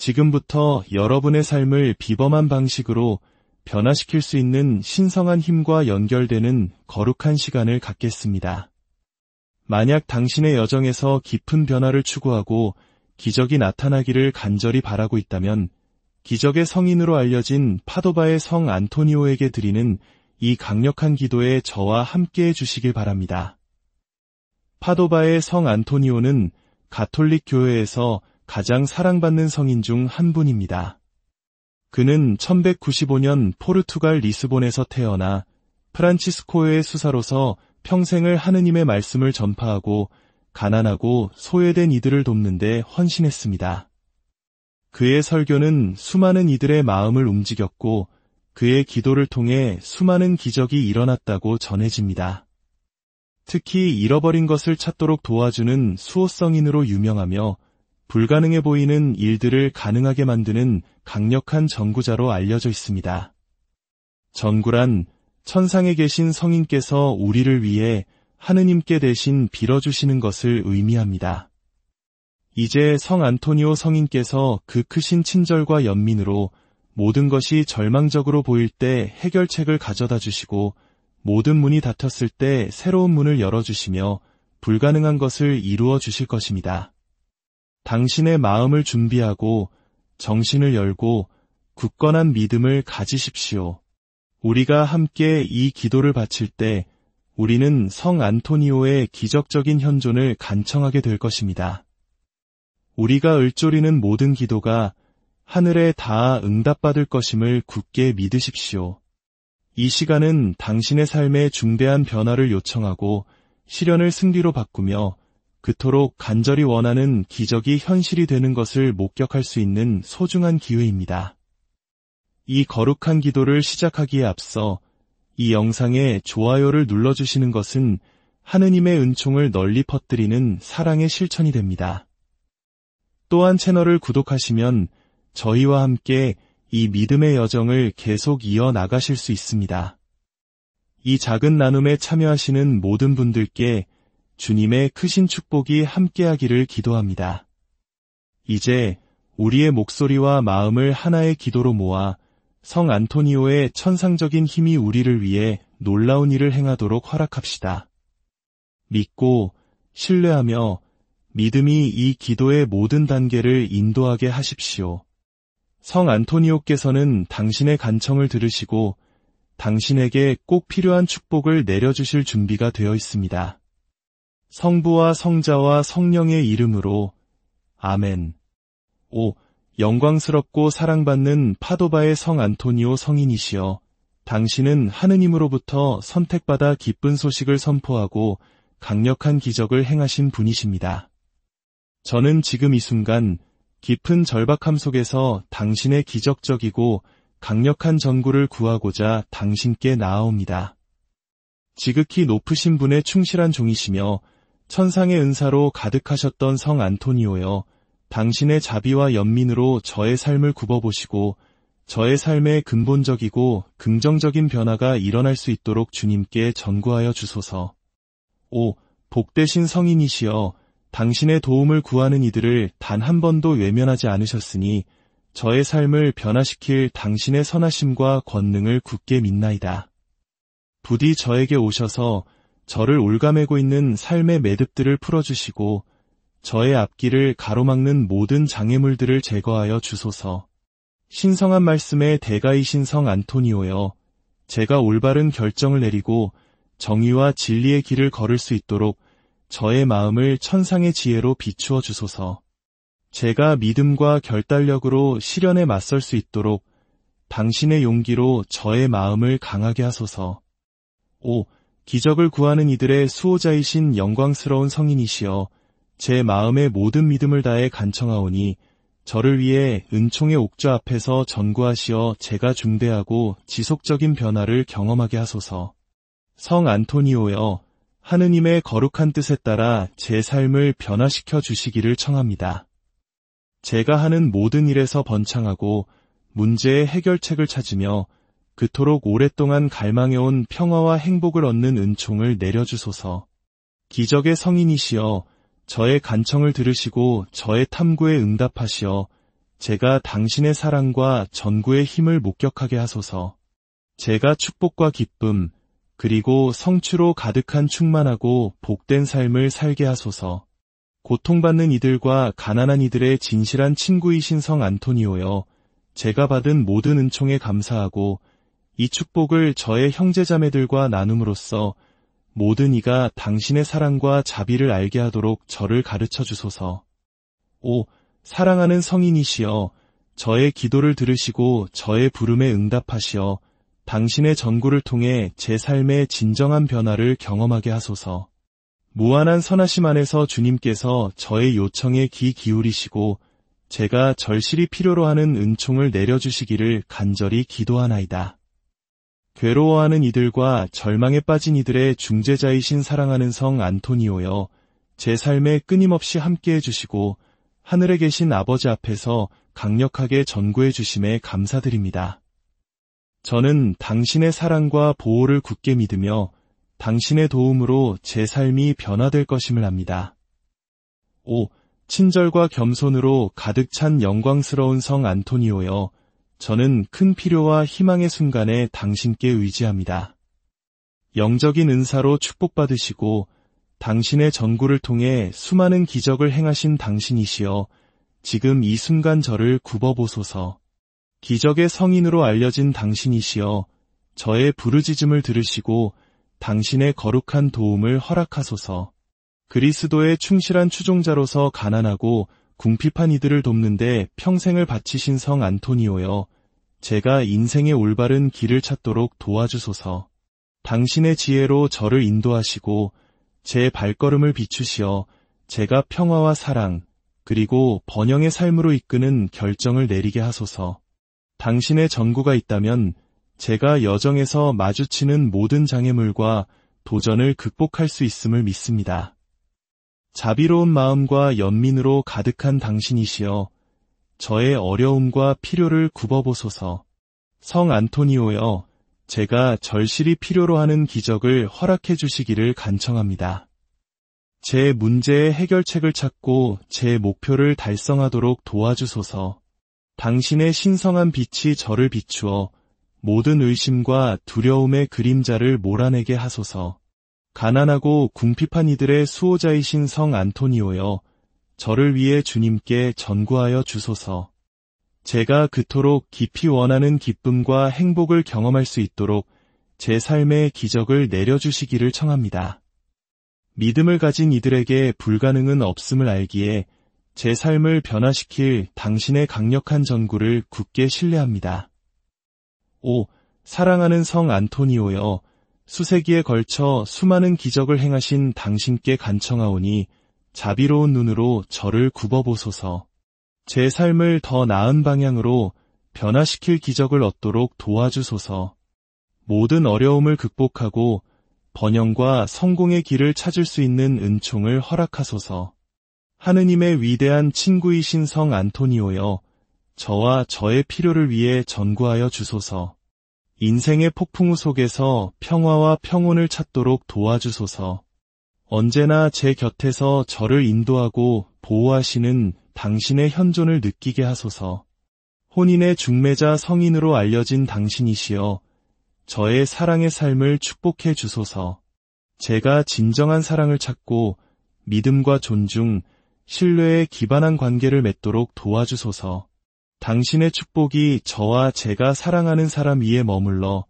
지금부터 여러분의 삶을 비범한 방식으로 변화시킬 수 있는 신성한 힘과 연결되는 거룩한 시간을 갖겠습니다. 만약 당신의 여정에서 깊은 변화를 추구하고 기적이 나타나기를 간절히 바라고 있다면 기적의 성인으로 알려진 파도바의 성 안토니오에게 드리는 이 강력한 기도에 저와 함께해 주시길 바랍니다. 파도바의 성 안토니오는 가톨릭 교회에서 가장 사랑받는 성인 중 한 분입니다. 그는 1195년 포르투갈 리스본에서 태어나 프란치스코의 수사로서 평생을 하느님의 말씀을 전파하고 가난하고 소외된 이들을 돕는 데 헌신했습니다. 그의 설교는 수많은 이들의 마음을 움직였고 그의 기도를 통해 수많은 기적이 일어났다고 전해집니다. 특히 잃어버린 것을 찾도록 도와주는 수호성인으로 유명하며 불가능해 보이는 일들을 가능하게 만드는 강력한 전구자로 알려져 있습니다. 전구란 천상에 계신 성인께서 우리를 위해 하느님께 대신 빌어주시는 것을 의미합니다. 이제 성 안토니오 성인께서 그 크신 친절과 연민으로 모든 것이 절망적으로 보일 때 해결책을 가져다 주시고 모든 문이 닫혔을 때 새로운 문을 열어주시며 불가능한 것을 이루어 주실 것입니다. 당신의 마음을 준비하고 정신을 열고 굳건한 믿음을 가지십시오. 우리가 함께 이 기도를 바칠 때 우리는 성 안토니오의 기적적인 현존을 간청하게 될 것입니다. 우리가 을조리는 모든 기도가 하늘에 닿아 응답받을 것임을 굳게 믿으십시오. 이 시간은 당신의 삶에 중대한 변화를 요청하고 시련을 승리로 바꾸며 그토록 간절히 원하는 기적이 현실이 되는 것을 목격할 수 있는 소중한 기회입니다. 이 거룩한 기도를 시작하기에 앞서 이 영상에 좋아요를 눌러주시는 것은 하느님의 은총을 널리 퍼뜨리는 사랑의 실천이 됩니다. 또한 채널을 구독하시면 저희와 함께 이 믿음의 여정을 계속 이어나가실 수 있습니다. 이 작은 나눔에 참여하시는 모든 분들께 주님의 크신 축복이 함께하기를 기도합니다. 이제 우리의 목소리와 마음을 하나의 기도로 모아 성 안토니오의 천상적인 힘이 우리를 위해 놀라운 일을 행하도록 허락합시다. 믿고 신뢰하며 믿음이 이 기도의 모든 단계를 인도하게 하십시오. 성 안토니오께서는 당신의 간청을 들으시고 당신에게 꼭 필요한 축복을 내려주실 준비가 되어 있습니다. 성부와 성자와 성령의 이름으로 아멘. 영광스럽고 사랑받는 파도바의 성 안토니오 성인이시여, 당신은 하느님으로부터 선택받아 기쁜 소식을 선포하고 강력한 기적을 행하신 분이십니다. 저는 지금 이 순간 깊은 절박함 속에서 당신의 기적적이고 강력한 전구를 구하고자 당신께 나아옵니다. 지극히 높으신 분의 충실한 종이시며 천상의 은사로 가득하셨던 성 안토니오여, 당신의 자비와 연민으로 저의 삶을 굽어보시고 저의 삶에 근본적이고 긍정적인 변화가 일어날 수 있도록 주님께 전구하여 주소서. 복되신 성인이시여, 당신의 도움을 구하는 이들을 단 한 번도 외면하지 않으셨으니 저의 삶을 변화시킬 당신의 선하심과 권능을 굳게 믿나이다. 부디 저에게 오셔서 저를 올가매고 있는 삶의 매듭들을 풀어주시고 저의 앞길을 가로막는 모든 장애물들을 제거하여 주소서. 신성한 말씀의 대가이신 성 안토니오여, 제가 올바른 결정을 내리고 정의와 진리의 길을 걸을 수 있도록 저의 마음을 천상의 지혜로 비추어 주소서. 제가 믿음과 결단력으로 시련에 맞설 수 있도록 당신의 용기로 저의 마음을 강하게 하소서. 기적을 구하는 이들의 수호자이신 영광스러운 성인이시여, 제 마음의 모든 믿음을 다해 간청하오니 저를 위해 은총의 옥좌 앞에서 전구하시어 제가 중대하고 지속적인 변화를 경험하게 하소서. 성 안토니오여, 하느님의 거룩한 뜻에 따라 제 삶을 변화시켜 주시기를 청합니다. 제가 하는 모든 일에서 번창하고 문제의 해결책을 찾으며 그토록 오랫동안 갈망해온 평화와 행복을 얻는 은총을 내려주소서. 기적의 성인이시여, 저의 간청을 들으시고 저의 탐구에 응답하시어 제가 당신의 사랑과 전구의 힘을 목격하게 하소서. 제가 축복과 기쁨, 그리고 성취로 가득한 충만하고 복된 삶을 살게 하소서. 고통받는 이들과 가난한 이들의 진실한 친구이신 성 안토니오여, 제가 받은 모든 은총에 감사하고 이 축복을 저의 형제자매들과 나눔으로써 모든 이가 당신의 사랑과 자비를 알게 하도록 저를 가르쳐 주소서. 오, 사랑하는 성인이시여, 저의 기도를 들으시고 저의 부름에 응답하시어 당신의 전구를 통해 제 삶의 진정한 변화를 경험하게 하소서. 무한한 선하심 안에서 주님께서 저의 요청에 귀 기울이시고 제가 절실히 필요로 하는 은총을 내려주시기를 간절히 기도하나이다. 괴로워하는 이들과 절망에 빠진 이들의 중재자이신 사랑하는 성 안토니오여, 제 삶에 끊임없이 함께해 주시고 하늘에 계신 아버지 앞에서 강력하게 전구해 주심에 감사드립니다. 저는 당신의 사랑과 보호를 굳게 믿으며 당신의 도움으로 제 삶이 변화될 것임을 압니다. 오, 친절과 겸손으로 가득 찬 영광스러운 성 안토니오여, 저는 큰 필요와 희망의 순간에 당신께 의지합니다. 영적인 은사로 축복받으시고 당신의 전구를 통해 수많은 기적을 행하신 당신이시여, 지금 이 순간 저를 굽어보소서. 기적의 성인으로 알려진 당신이시여, 저의 부르짖음을 들으시고 당신의 거룩한 도움을 허락하소서. 그리스도의 충실한 추종자로서 가난하고 궁핍한 이들을 돕는데 평생을 바치신 성 안토니오여, 제가 인생의 올바른 길을 찾도록 도와주소서. 당신의 지혜로 저를 인도하시고 제 발걸음을 비추시어 제가 평화와 사랑, 그리고 번영의 삶으로 이끄는 결정을 내리게 하소서. 당신의 전구가 있다면 제가 여정에서 마주치는 모든 장애물과 도전을 극복할 수 있음을 믿습니다. 자비로운 마음과 연민으로 가득한 당신이시여, 저의 어려움과 필요를 굽어보소서. 성 안토니오여, 제가 절실히 필요로 하는 기적을 허락해 주시기를 간청합니다. 제 문제의 해결책을 찾고 제 목표를 달성하도록 도와주소서. 당신의 신성한 빛이 저를 비추어 모든 의심과 두려움의 그림자를 몰아내게 하소서. 가난하고 궁핍한 이들의 수호자이신 성 안토니오여, 저를 위해 주님께 전구하여 주소서. 제가 그토록 깊이 원하는 기쁨과 행복을 경험할 수 있도록 제 삶의 기적을 내려주시기를 청합니다. 믿음을 가진 이들에게 불가능은 없음을 알기에 제 삶을 변화시킬 당신의 강력한 전구를 굳게 신뢰합니다. 오, 사랑하는 성 안토니오여, 수세기에 걸쳐 수많은 기적을 행하신 당신께 간청하오니 자비로운 눈으로 저를 굽어보소서. 제 삶을 더 나은 방향으로 변화시킬 기적을 얻도록 도와주소서. 모든 어려움을 극복하고 번영과 성공의 길을 찾을 수 있는 은총을 허락하소서. 하느님의 위대한 친구이신 성 안토니오여, 저와 저의 필요를 위해 전구하여 주소서. 인생의 폭풍우 속에서 평화와 평온을 찾도록 도와주소서. 언제나 제 곁에서 저를 인도하고 보호하시는 당신의 현존을 느끼게 하소서. 혼인의 중매자 성인으로 알려진 당신이시여, 저의 사랑의 삶을 축복해 주소서. 제가 진정한 사랑을 찾고 믿음과 존중, 신뢰에 기반한 관계를 맺도록 도와주소서. 당신의 축복이 저와 제가 사랑하는 사람 위에 머물러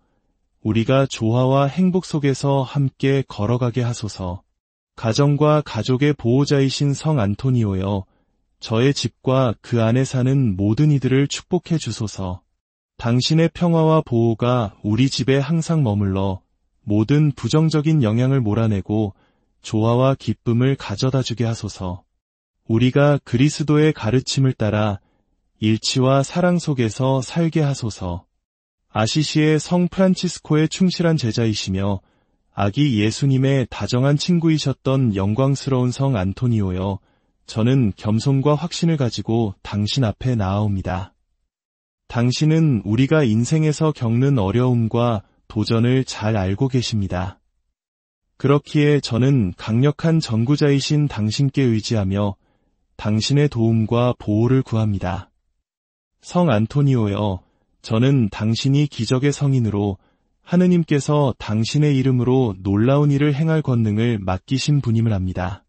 우리가 조화와 행복 속에서 함께 걸어가게 하소서. 가정과 가족의 보호자이신 성 안토니오여, 저의 집과 그 안에 사는 모든 이들을 축복해 주소서. 당신의 평화와 보호가 우리 집에 항상 머물러 모든 부정적인 영향을 몰아내고 조화와 기쁨을 가져다 주게 하소서. 우리가 그리스도의 가르침을 따라 일치와 사랑 속에서 살게 하소서. 아시시의 성 프란치스코의 충실한 제자이시며 아기 예수님의 다정한 친구이셨던 영광스러운 성 안토니오여, 저는 겸손과 확신을 가지고 당신 앞에 나아옵니다. 당신은 우리가 인생에서 겪는 어려움과 도전을 잘 알고 계십니다. 그렇기에 저는 강력한 전구자이신 당신께 의지하며 당신의 도움과 보호를 구합니다. 성 안토니오여, 저는 당신이 기적의 성인으로 하느님께서 당신의 이름으로 놀라운 일을 행할 권능을 맡기신 분임을 압니다.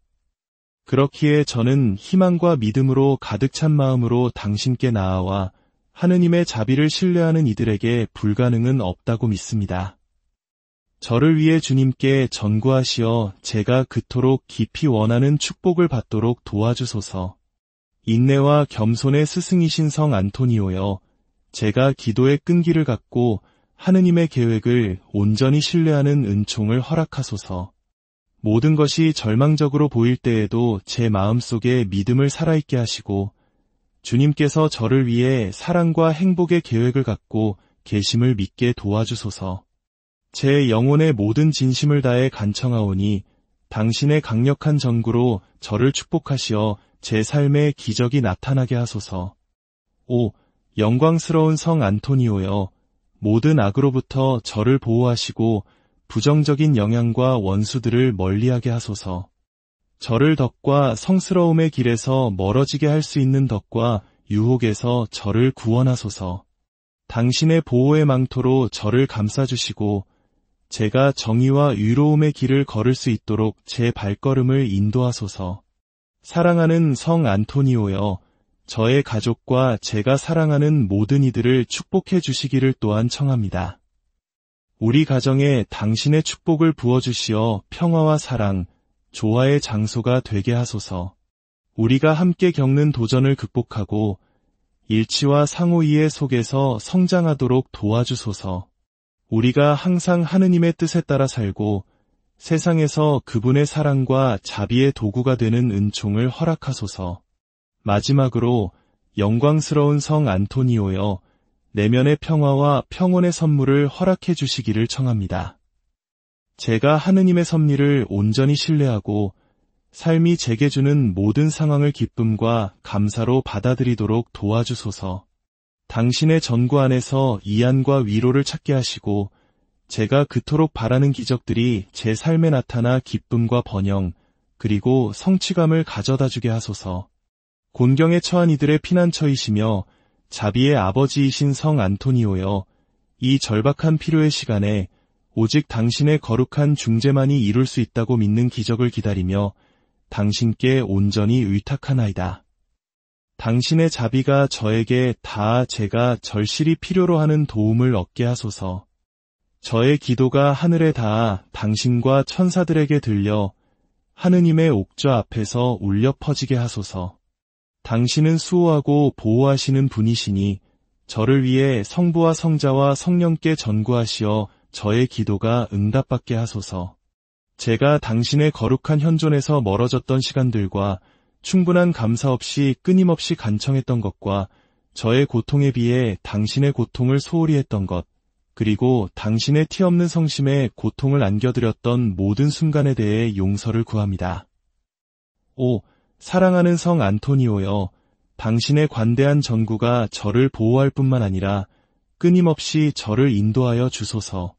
그렇기에 저는 희망과 믿음으로 가득 찬 마음으로 당신께 나아와 하느님의 자비를 신뢰하는 이들에게 불가능은 없다고 믿습니다. 저를 위해 주님께 전구하시어 제가 그토록 깊이 원하는 축복을 받도록 도와주소서. 인내와 겸손의 스승이신 성 안토니오여, 제가 기도의 끈기를 갖고 하느님의 계획을 온전히 신뢰하는 은총을 허락하소서. 모든 것이 절망적으로 보일 때에도 제 마음속에 믿음을 살아있게 하시고 주님께서 저를 위해 사랑과 행복의 계획을 갖고 계심을 믿게 도와주소서. 제 영혼의 모든 진심을 다해 간청하오니 당신의 강력한 전구로 저를 축복하시어 제 삶에 기적이 나타나게 하소서. 오, 영광스러운 성 안토니오여, 모든 악으로부터 저를 보호하시고 부정적인 영향과 원수들을 멀리하게 하소서. 저를 덕과 성스러움의 길에서 멀어지게 할 수 있는 덕과 유혹에서 저를 구원하소서. 당신의 보호의 망토로 저를 감싸주시고 제가 정의와 의로움의 길을 걸을 수 있도록 제 발걸음을 인도하소서. 사랑하는 성 안토니오여, 저의 가족과 제가 사랑하는 모든 이들을 축복해 주시기를 또한 청합니다. 우리 가정에 당신의 축복을 부어주시어 평화와 사랑, 조화의 장소가 되게 하소서. 우리가 함께 겪는 도전을 극복하고 일치와 상호 이해 속에서 성장하도록 도와주소서. 우리가 항상 하느님의 뜻에 따라 살고 세상에서 그분의 사랑과 자비의 도구가 되는 은총을 허락하소서. 마지막으로 영광스러운 성 안토니오여, 내면의 평화와 평온의 선물을 허락해 주시기를 청합니다. 제가 하느님의 섭리를 온전히 신뢰하고 삶이 제게 주는 모든 상황을 기쁨과 감사로 받아들이도록 도와주소서. 당신의 전구 안에서 이안과 위로를 찾게 하시고 제가 그토록 바라는 기적들이 제 삶에 나타나 기쁨과 번영, 그리고 성취감을 가져다주게 하소서. 곤경에 처한 이들의 피난처이시며 자비의 아버지이신 성 안토니오여, 이 절박한 필요의 시간에 오직 당신의 거룩한 중재만이 이룰 수 있다고 믿는 기적을 기다리며 당신께 온전히 의탁하나이다. 당신의 자비가 저에게 다 제가 절실히 필요로 하는 도움을 얻게 하소서. 저의 기도가 하늘에 닿아 당신과 천사들에게 들려 하느님의 옥좌 앞에서 울려 퍼지게 하소서. 당신은 수호하고 보호하시는 분이시니 저를 위해 성부와 성자와 성령께 전구하시어 저의 기도가 응답받게 하소서. 제가 당신의 거룩한 현존에서 멀어졌던 시간들과 충분한 감사 없이 끊임없이 간청했던 것과 저의 고통에 비해 당신의 고통을 소홀히 했던 것, 그리고 당신의 티없는 성심에 고통을 안겨드렸던 모든 순간에 대해 용서를 구합니다. 오, 사랑하는 성 안토니오여, 당신의 관대한 전구가 저를 보호할 뿐만 아니라 끊임없이 저를 인도하여 주소서.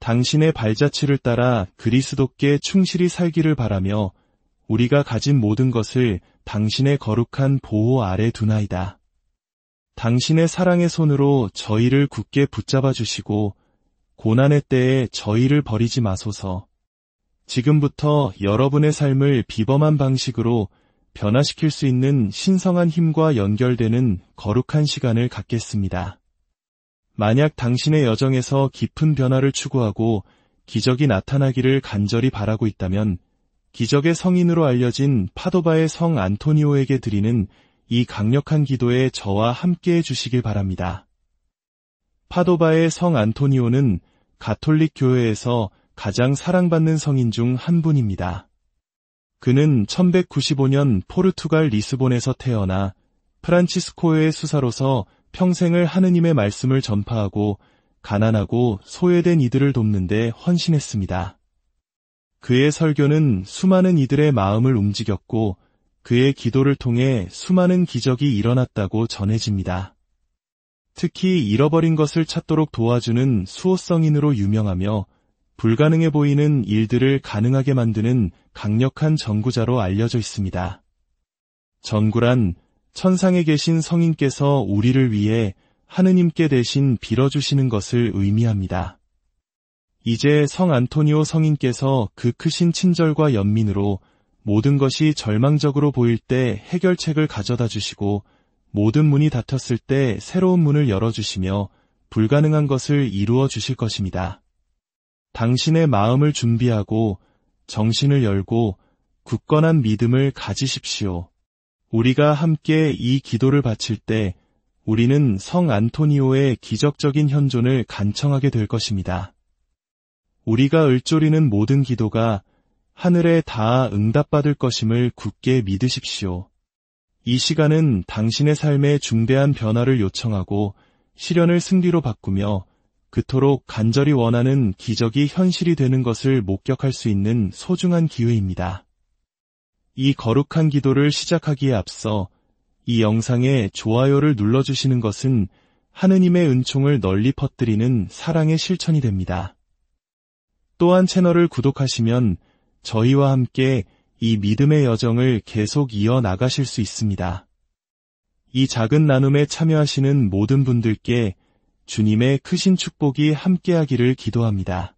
당신의 발자취를 따라 그리스도께 충실히 살기를 바라며 우리가 가진 모든 것을 당신의 거룩한 보호 아래 두나이다. 당신의 사랑의 손으로 저희를 굳게 붙잡아 주시고 고난의 때에 저희를 버리지 마소서. 지금부터 여러분의 삶을 비범한 방식으로 변화시킬 수 있는 신성한 힘과 연결되는 거룩한 시간을 갖겠습니다. 만약 당신의 여정에서 깊은 변화를 추구하고 기적이 나타나기를 간절히 바라고 있다면 기적의 성인으로 알려진 파도바의 성 안토니오에게 드리는 이 강력한 기도에 저와 함께해 주시길 바랍니다. 파도바의 성 안토니오는 가톨릭 교회에서 가장 사랑받는 성인 중 한 분입니다. 그는 1195년 포르투갈 리스본에서 태어나 프란치스코의 수사로서 평생을 하느님의 말씀을 전파하고 가난하고 소외된 이들을 돕는 데 헌신했습니다. 그의 설교는 수많은 이들의 마음을 움직였고 그의 기도를 통해 수많은 기적이 일어났다고 전해집니다. 특히 잃어버린 것을 찾도록 도와주는 수호성인으로 유명하며 불가능해 보이는 일들을 가능하게 만드는 강력한 전구자로 알려져 있습니다. 전구란 천상에 계신 성인께서 우리를 위해 하느님께 대신 빌어주시는 것을 의미합니다. 이제 성 안토니오 성인께서 그 크신 친절과 연민으로 모든 것이 절망적으로 보일 때 해결책을 가져다 주시고 모든 문이 닫혔을 때 새로운 문을 열어주시며 불가능한 것을 이루어 주실 것입니다. 당신의 마음을 준비하고 정신을 열고 굳건한 믿음을 가지십시오. 우리가 함께 이 기도를 바칠 때 우리는 성 안토니오의 기적적인 현존을 간청하게 될 것입니다. 우리가 을조리는 모든 기도가 하늘에 닿아 응답받을 것임을 굳게 믿으십시오. 이 시간은 당신의 삶에 중대한 변화를 요청하고 시련을 승리로 바꾸며 그토록 간절히 원하는 기적이 현실이 되는 것을 목격할 수 있는 소중한 기회입니다. 이 거룩한 기도를 시작하기에 앞서 이 영상에 좋아요를 눌러주시는 것은 하느님의 은총을 널리 퍼뜨리는 사랑의 실천이 됩니다. 또한 채널을 구독하시면 저희와 함께 이 믿음의 여정을 계속 이어나가실 수 있습니다. 이 작은 나눔에 참여하시는 모든 분들께 주님의 크신 축복이 함께하기를 기도합니다.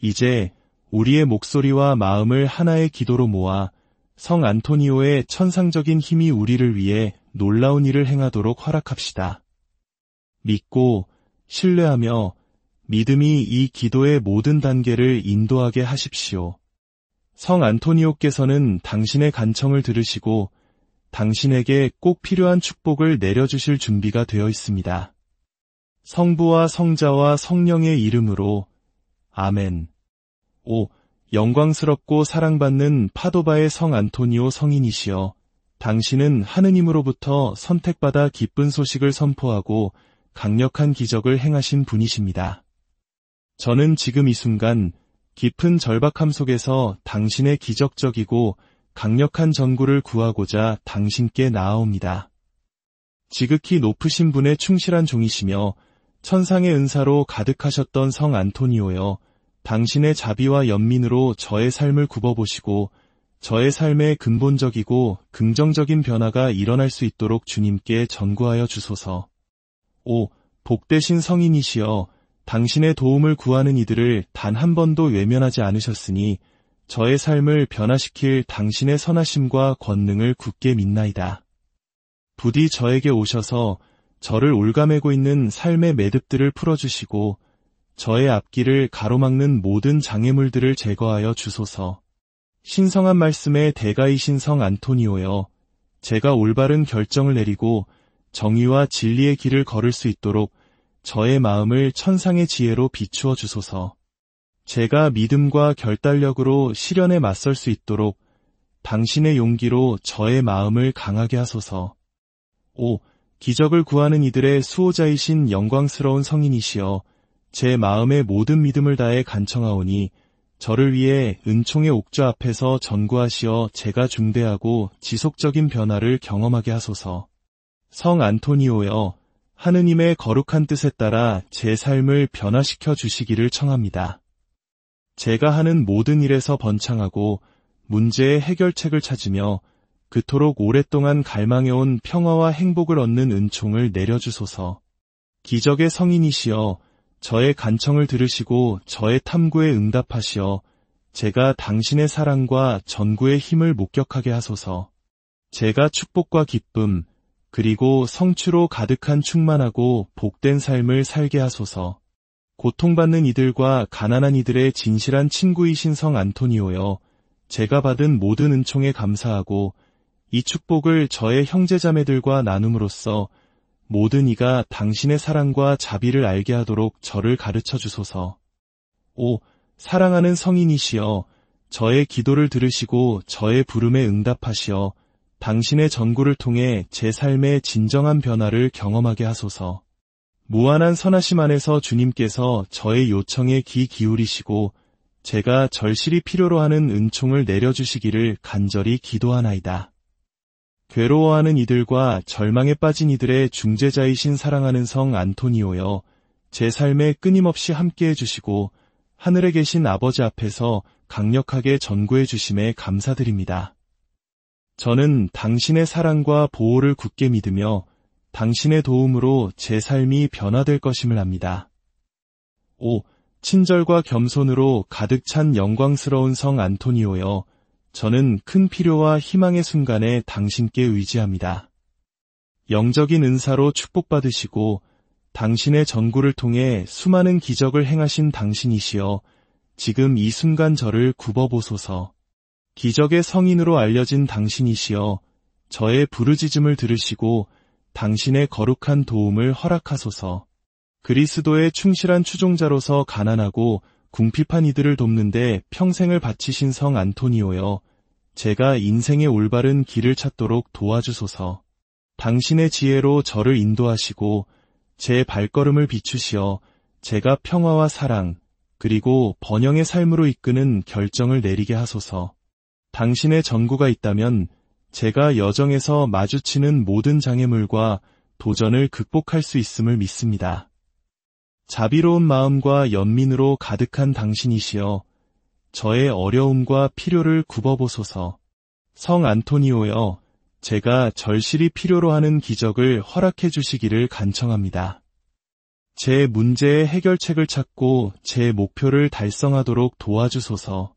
이제 우리의 목소리와 마음을 하나의 기도로 모아 성 안토니오의 천상적인 힘이 우리를 위해 놀라운 일을 행하도록 허락합시다. 믿고 신뢰하며 믿음이 이 기도의 모든 단계를 인도하게 하십시오. 성 안토니오께서는 당신의 간청을 들으시고 당신에게 꼭 필요한 축복을 내려주실 준비가 되어 있습니다. 성부와 성자와 성령의 이름으로 아멘. 영광스럽고 사랑받는 파도바의 성 안토니오 성인이시여, 당신은 하느님으로부터 선택받아 기쁜 소식을 선포하고 강력한 기적을 행하신 분이십니다. 저는 지금 이 순간 깊은 절박함 속에서 당신의 기적적이고 강력한 전구를 구하고자 당신께 나아옵니다. 지극히 높으신 분의 충실한 종이시며 천상의 은사로 가득하셨던 성 안토니오여, 당신의 자비와 연민으로 저의 삶을 굽어보시고 저의 삶에 근본적이고 긍정적인 변화가 일어날 수 있도록 주님께 전구하여 주소서. 복되신 성인이시여, 당신의 도움을 구하는 이들을 단 한 번도 외면하지 않으셨으니 저의 삶을 변화시킬 당신의 선하심과 권능을 굳게 믿나이다. 부디 저에게 오셔서 저를 올가매고 있는 삶의 매듭들을 풀어주시고 저의 앞길을 가로막는 모든 장애물들을 제거하여 주소서. 신성한 말씀의 대가이신 성 안토니오여, 제가 올바른 결정을 내리고 정의와 진리의 길을 걸을 수 있도록 저의 마음을 천상의 지혜로 비추어 주소서. 제가 믿음과 결단력으로 시련에 맞설 수 있도록 당신의 용기로 저의 마음을 강하게 하소서. 기적을 구하는 이들의 수호자이신 영광스러운 성인이시여, 제 마음의 모든 믿음을 다해 간청하오니 저를 위해 은총의 옥좌 앞에서 전구하시어 제가 중대하고 지속적인 변화를 경험하게 하소서. 성 안토니오여, 하느님의 거룩한 뜻에 따라 제 삶을 변화시켜 주시기를 청합니다. 제가 하는 모든 일에서 번창하고 문제의 해결책을 찾으며 그토록 오랫동안 갈망해온 평화와 행복을 얻는 은총을 내려주소서. 기적의 성인이시여, 저의 간청을 들으시고 저의 탐구에 응답하시어 제가 당신의 사랑과 전구의 힘을 목격하게 하소서. 제가 축복과 기쁨, 그리고 성취로 가득한 충만하고 복된 삶을 살게 하소서. 고통받는 이들과 가난한 이들의 진실한 친구이신 성 안토니오여, 제가 받은 모든 은총에 감사하고 이 축복을 저의 형제자매들과 나눔으로써 모든 이가 당신의 사랑과 자비를 알게 하도록 저를 가르쳐 주소서. 사랑하는 성인이시여, 저의 기도를 들으시고 저의 부름에 응답하시어 당신의 전구를 통해 제 삶의 진정한 변화를 경험하게 하소서. 무한한 선하심 안에서 주님께서 저의 요청에 귀 기울이시고 제가 절실히 필요로 하는 은총을 내려주시기를 간절히 기도하나이다. 괴로워하는 이들과 절망에 빠진 이들의 중재자이신 사랑하는 성 안토니오여, 제 삶에 끊임없이 함께해 주시고 하늘에 계신 아버지 앞에서 강력하게 전구해 주심에 감사드립니다. 저는 당신의 사랑과 보호를 굳게 믿으며 당신의 도움으로 제 삶이 변화될 것임을 압니다. 5. 친절과 겸손으로 가득 찬 영광스러운 성 안토니오여, 저는 큰 필요와 희망의 순간에 당신께 의지합니다. 영적인 은사로 축복받으시고 당신의 전구를 통해 수많은 기적을 행하신 당신이시여, 지금 이 순간 저를 굽어보소서. 기적의 성인으로 알려진 당신이시여, 저의 부르짖음을 들으시고 당신의 거룩한 도움을 허락하소서. 그리스도의 충실한 추종자로서 가난하고 궁핍한 이들을 돕는데 평생을 바치신 성 안토니오여, 제가 인생의 올바른 길을 찾도록 도와주소서. 당신의 지혜로 저를 인도하시고 제 발걸음을 비추시어 제가 평화와 사랑, 그리고 번영의 삶으로 이끄는 결정을 내리게 하소서. 당신의 전구가 있다면 제가 여정에서 마주치는 모든 장애물과 도전을 극복할 수 있음을 믿습니다. 자비로운 마음과 연민으로 가득한 당신이시여, 저의 어려움과 필요를 굽어보소서. 성 안토니오여, 제가 절실히 필요로 하는 기적을 허락해 주시기를 간청합니다. 제 문제의 해결책을 찾고 제 목표를 달성하도록 도와주소서.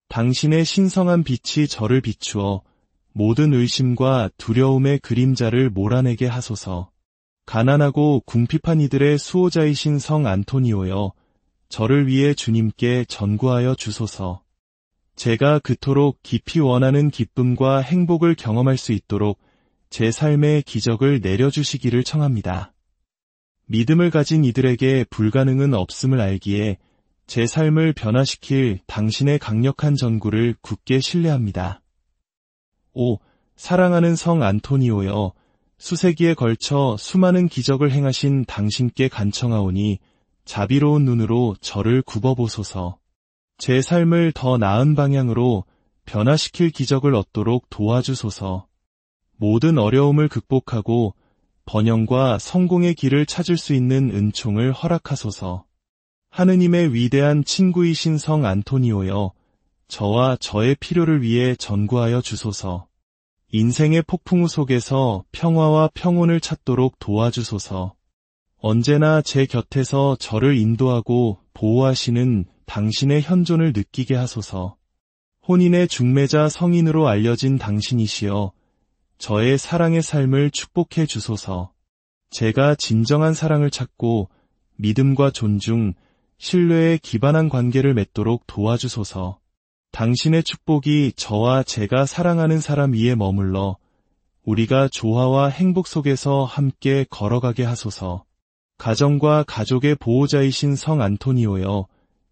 당신의 신성한 빛이 저를 비추어 모든 의심과 두려움의 그림자를 몰아내게 하소서. 가난하고 궁핍한 이들의 수호자이신 성 안토니오여, 저를 위해 주님께 전구하여 주소서. 제가 그토록 깊이 원하는 기쁨과 행복을 경험할 수 있도록 제 삶의 기적을 내려주시기를 청합니다. 믿음을 가진 이들에게 불가능은 없음을 알기에 제 삶을 변화시킬 당신의 강력한 전구를 굳게 신뢰합니다. 5. 사랑하는 성 안토니오여, 수세기에 걸쳐 수많은 기적을 행하신 당신께 간청하오니 자비로운 눈으로 저를 굽어보소서. 제 삶을 더 나은 방향으로 변화시킬 기적을 얻도록 도와주소서. 모든 어려움을 극복하고 번영과 성공의 길을 찾을 수 있는 은총을 허락하소서. 하느님의 위대한 친구이신 성 안토니오여, 저와 저의 필요를 위해 전구하여 주소서. 인생의 폭풍우 속에서 평화와 평온을 찾도록 도와주소서. 언제나 제 곁에서 저를 인도하고 보호하시는 당신의 현존을 느끼게 하소서. 혼인의 중매자 성인으로 알려진 당신이시여, 저의 사랑의 삶을 축복해 주소서. 제가 진정한 사랑을 찾고 믿음과 존중, 신뢰에 기반한 관계를 맺도록 도와주소서. 당신의 축복이 저와 제가 사랑하는 사람 위에 머물러 우리가 조화와 행복 속에서 함께 걸어가게 하소서. 가정과 가족의 보호자이신 성 안토니오여,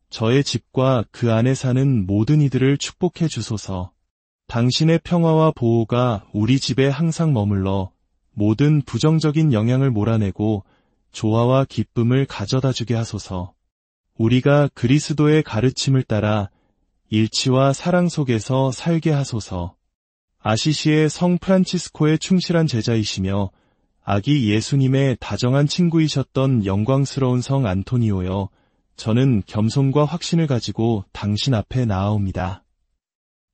저의 집과 그 안에 사는 모든 이들을 축복해 주소서. 당신의 평화와 보호가 우리 집에 항상 머물러 모든 부정적인 영향을 몰아내고 조화와 기쁨을 가져다 주게 하소서. 우리가 그리스도의 가르침을 따라 일치와 사랑 속에서 살게 하소서. 아시시의 성 프란치스코의 충실한 제자이시며 아기 예수님의 다정한 친구이셨던 영광스러운 성 안토니오여, 저는 겸손과 확신을 가지고 당신 앞에 나아옵니다.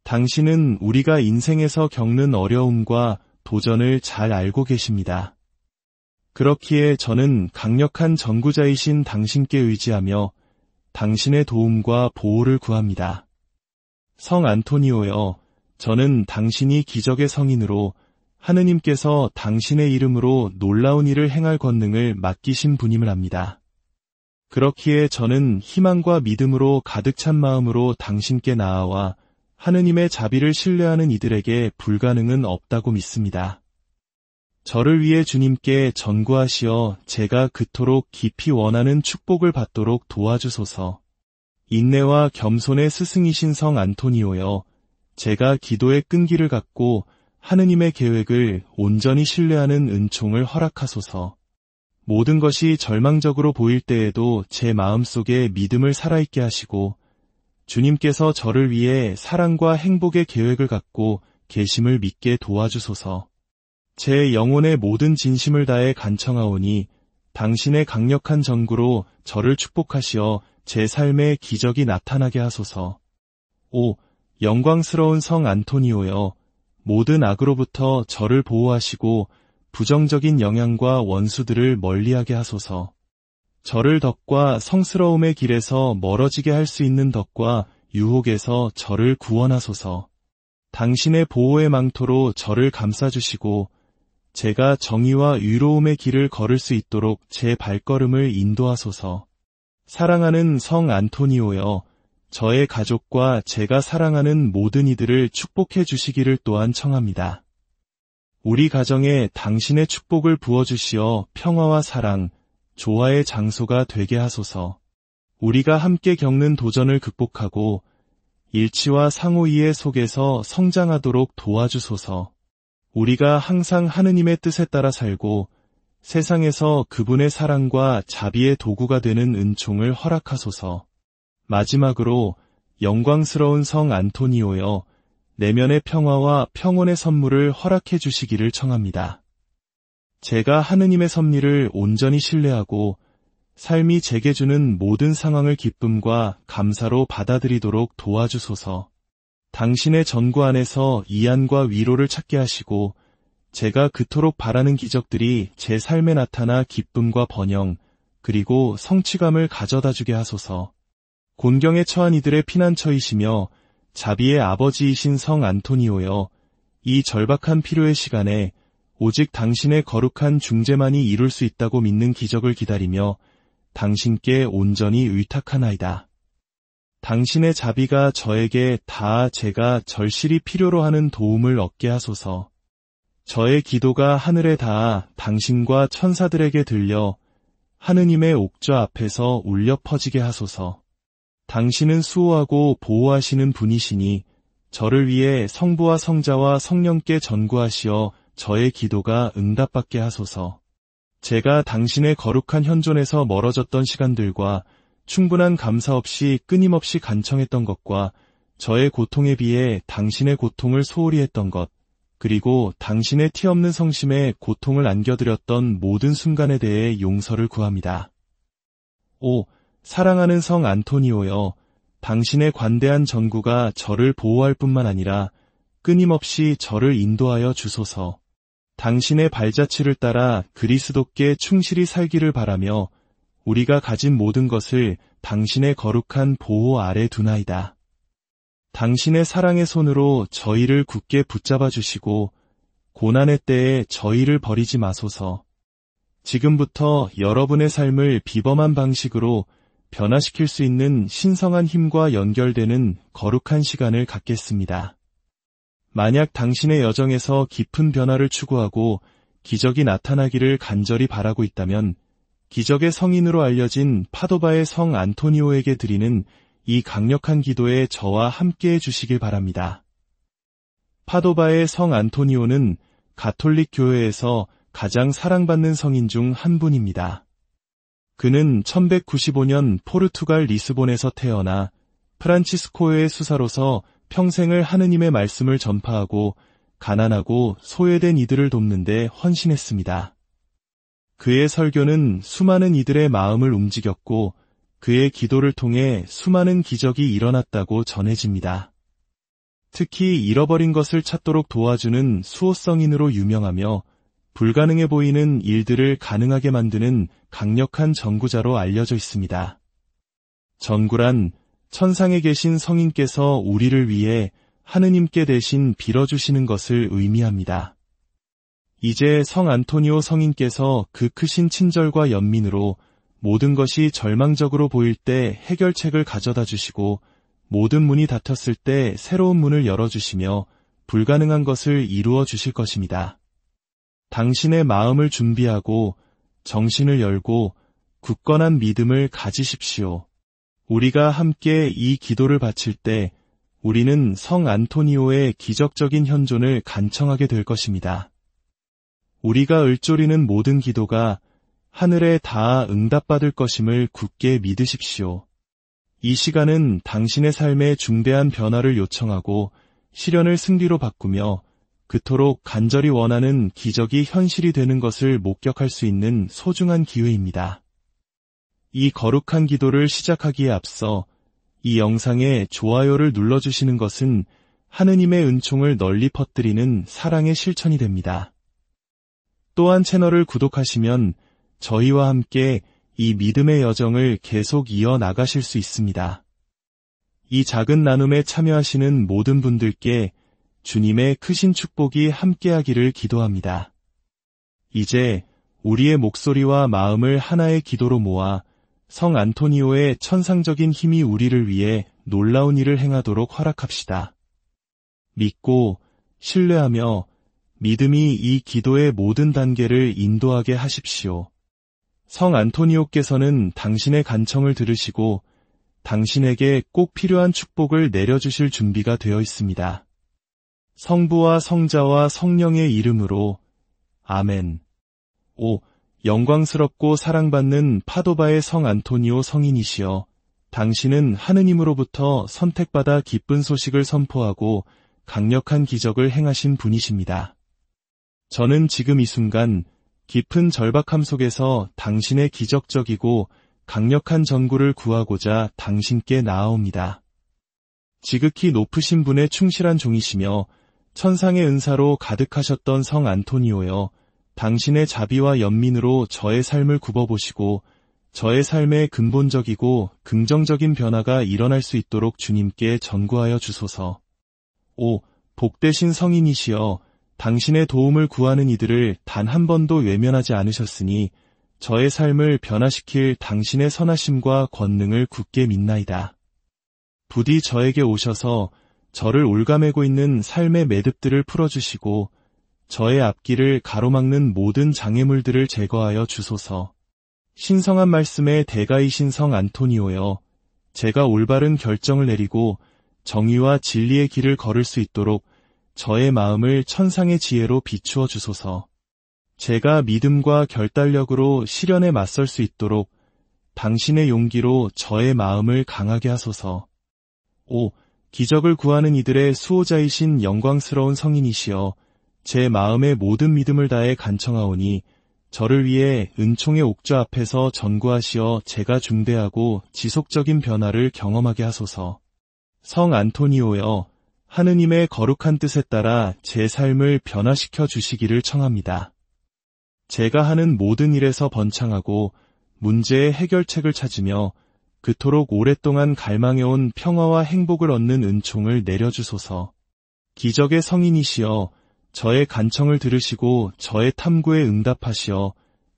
당신은 우리가 인생에서 겪는 어려움과 도전을 잘 알고 계십니다. 그렇기에 저는 강력한 전구자이신 당신께 의지하며 당신의 도움과 보호를 구합니다. 성 안토니오여, 저는 당신이 기적의 성인으로 하느님께서 당신의 이름으로 놀라운 일을 행할 권능을 맡기신 분임을 압니다. 그렇기에 저는 희망과 믿음으로 가득 찬 마음으로 당신께 나아와 하느님의 자비를 신뢰하는 이들에게 불가능은 없다고 믿습니다. 저를 위해 주님께 전구하시어 제가 그토록 깊이 원하는 축복을 받도록 도와주소서. 인내와 겸손의 스승이신 성 안토니오여, 제가 기도의 끈기를 갖고 하느님의 계획을 온전히 신뢰하는 은총을 허락하소서. 모든 것이 절망적으로 보일 때에도 제 마음속에 믿음을 살아있게 하시고 주님께서 저를 위해 사랑과 행복의 계획을 갖고 계심을 믿게 도와주소서. 제 영혼의 모든 진심을 다해 간청하오니 당신의 강력한 전구로 저를 축복하시어 제 삶에 기적이 나타나게 하소서. 5. 영광스러운 성 안토니오여, 모든 악으로부터 저를 보호하시고 부정적인 영향과 원수들을 멀리하게 하소서. 저를 덕과 성스러움의 길에서 멀어지게 할 수 있는 덕과 유혹에서 저를 구원하소서. 당신의 보호의 망토로 저를 감싸주시고 제가 정의와 의로움의 길을 걸을 수 있도록 제 발걸음을 인도하소서. 사랑하는 성 안토니오여, 저의 가족과 제가 사랑하는 모든 이들을 축복해 주시기를 또한 청합니다. 우리 가정에 당신의 축복을 부어주시어 평화와 사랑, 조화의 장소가 되게 하소서. 우리가 함께 겪는 도전을 극복하고 일치와 상호 이해 속에서 성장하도록 도와주소서. 우리가 항상 하느님의 뜻에 따라 살고 세상에서 그분의 사랑과 자비의 도구가 되는 은총을 허락하소서. 마지막으로 영광스러운 성 안토니오여, 내면의 평화와 평온의 선물을 허락해 주시기를 청합니다. 제가 하느님의 섭리를 온전히 신뢰하고 삶이 제게 주는 모든 상황을 기쁨과 감사로 받아들이도록 도와주소서. 당신의 전구 안에서 이안과 위로를 찾게 하시고 제가 그토록 바라는 기적들이 제 삶에 나타나 기쁨과 번영, 그리고 성취감을 가져다 주게 하소서. 곤경에 처한 이들의 피난처이시며 자비의 아버지이신 성 안토니오여, 이 절박한 필요의 시간에 오직 당신의 거룩한 중재만이 이룰 수 있다고 믿는 기적을 기다리며 당신께 온전히 의탁하나이다. 당신의 자비가 저에게 다 제가 절실히 필요로 하는 도움을 얻게 하소서. 저의 기도가 하늘에 닿아 당신과 천사들에게 들려 하느님의 옥좌 앞에서 울려 퍼지게 하소서. 당신은 수호하고 보호하시는 분이시니 저를 위해 성부와 성자와 성령께 전구하시어 저의 기도가 응답받게 하소서. 제가 당신의 거룩한 현존에서 멀어졌던 시간들과 충분한 감사 없이 끊임없이 간청했던 것과 저의 고통에 비해 당신의 고통을 소홀히 했던 것, 그리고 당신의 티없는 성심에 고통을 안겨드렸던 모든 순간에 대해 용서를 구합니다. 오, 사랑하는 성 안토니오여, 당신의 관대한 전구가 저를 보호할 뿐만 아니라 끊임없이 저를 인도하여 주소서. 당신의 발자취를 따라 그리스도께 충실히 살기를 바라며 우리가 가진 모든 것을 당신의 거룩한 보호 아래 두나이다. 당신의 사랑의 손으로 저희를 굳게 붙잡아 주시고 고난의 때에 저희를 버리지 마소서. 지금부터 여러분의 삶을 비범한 방식으로 변화시킬 수 있는 신성한 힘과 연결되는 거룩한 시간을 갖겠습니다. 만약 당신의 여정에서 깊은 변화를 추구하고 기적이 나타나기를 간절히 바라고 있다면 기적의 성인으로 알려진 파도바의 성 안토니오에게 드리는 이 강력한 기도에 저와 함께해 주시길 바랍니다. 파도바의 성 안토니오는 가톨릭 교회에서 가장 사랑받는 성인 중 한 분입니다. 그는 1195년 포르투갈 리스본에서 태어나 프란치스코의 수사로서 평생을 하느님의 말씀을 전파하고 가난하고 소외된 이들을 돕는 데 헌신했습니다. 그의 설교는 수많은 이들의 마음을 움직였고 그의 기도를 통해 수많은 기적이 일어났다고 전해집니다. 특히 잃어버린 것을 찾도록 도와주는 수호성인으로 유명하며 불가능해 보이는 일들을 가능하게 만드는 강력한 전구자로 알려져 있습니다. 전구란 천상에 계신 성인께서 우리를 위해 하느님께 대신 빌어주시는 것을 의미합니다. 이제 성 안토니오 성인께서 그 크신 친절과 연민으로 모든 것이 절망적으로 보일 때 해결책을 가져다 주시고 모든 문이 닫혔을 때 새로운 문을 열어주시며 불가능한 것을 이루어 주실 것입니다. 당신의 마음을 준비하고 정신을 열고 굳건한 믿음을 가지십시오. 우리가 함께 이 기도를 바칠 때 우리는 성 안토니오의 기적적인 현존을 간청하게 될 것입니다. 우리가 을조리는 모든 기도가 하늘에 닿아 응답받을 것임을 굳게 믿으십시오. 이 시간은 당신의 삶에 중대한 변화를 요청하고 시련을 승리로 바꾸며 그토록 간절히 원하는 기적이 현실이 되는 것을 목격할 수 있는 소중한 기회입니다. 이 거룩한 기도를 시작하기에 앞서 이 영상에 좋아요를 눌러주시는 것은 하느님의 은총을 널리 퍼뜨리는 사랑의 실천이 됩니다. 또한 채널을 구독하시면 저희와 함께 이 믿음의 여정을 계속 이어나가실 수 있습니다. 이 작은 나눔에 참여하시는 모든 분들께 주님의 크신 축복이 함께하기를 기도합니다. 이제 우리의 목소리와 마음을 하나의 기도로 모아 성 안토니오의 천상적인 힘이 우리를 위해 놀라운 일을 행하도록 허락합시다. 믿고 신뢰하며 믿음이 이 기도의 모든 단계를 인도하게 하십시오. 성 안토니오께서는 당신의 간청을 들으시고 당신에게 꼭 필요한 축복을 내려주실 준비가 되어 있습니다. 성부와 성자와 성령의 이름으로 아멘. 5. 영광스럽고 사랑받는 파도바의 성 안토니오 성인이시여, 당신은 하느님으로부터 선택받아 기쁜 소식을 선포하고 강력한 기적을 행하신 분이십니다. 저는 지금 이 순간 깊은 절박함 속에서 당신의 기적적이고 강력한 전구를 구하고자 당신께 나아옵니다. 지극히 높으신 분의 충실한 종이시며 천상의 은사로 가득하셨던 성 안토니오여, 당신의 자비와 연민으로 저의 삶을 굽어보시고 저의 삶에 근본적이고 긍정적인 변화가 일어날 수 있도록 주님께 전구하여 주소서. 5. 복되신 성인이시여, 당신의 도움을 구하는 이들을 단 한 번도 외면하지 않으셨으니 저의 삶을 변화시킬 당신의 선하심과 권능을 굳게 믿나이다. 부디 저에게 오셔서 저를 올가매고 있는 삶의 매듭들을 풀어주시고 저의 앞길을 가로막는 모든 장애물들을 제거하여 주소서. 신성한 말씀의 대가이신 성 안토니오여, 제가 올바른 결정을 내리고 정의와 진리의 길을 걸을 수 있도록 저의 마음을 천상의 지혜로 비추어 주소서. 제가 믿음과 결단력으로 시련에 맞설 수 있도록 당신의 용기로 저의 마음을 강하게 하소서. 5. 기적을 구하는 이들의 수호자이신 영광스러운 성인이시여, 제 마음의 모든 믿음을 다해 간청하오니 저를 위해 은총의 옥좌 앞에서 전구하시어 제가 중대하고 지속적인 변화를 경험하게 하소서. 성 안토니오여, 하느님의 거룩한 뜻에 따라 제 삶을 변화시켜 주시기를 청합니다. 제가 하는 모든 일에서 번창하고 문제의 해결책을 찾으며 그토록 오랫동안 갈망해온 평화와 행복을 얻는 은총을 내려주소서. 기적의 성인이시여, 저의 간청을 들으시고 저의 탐구에 응답하시어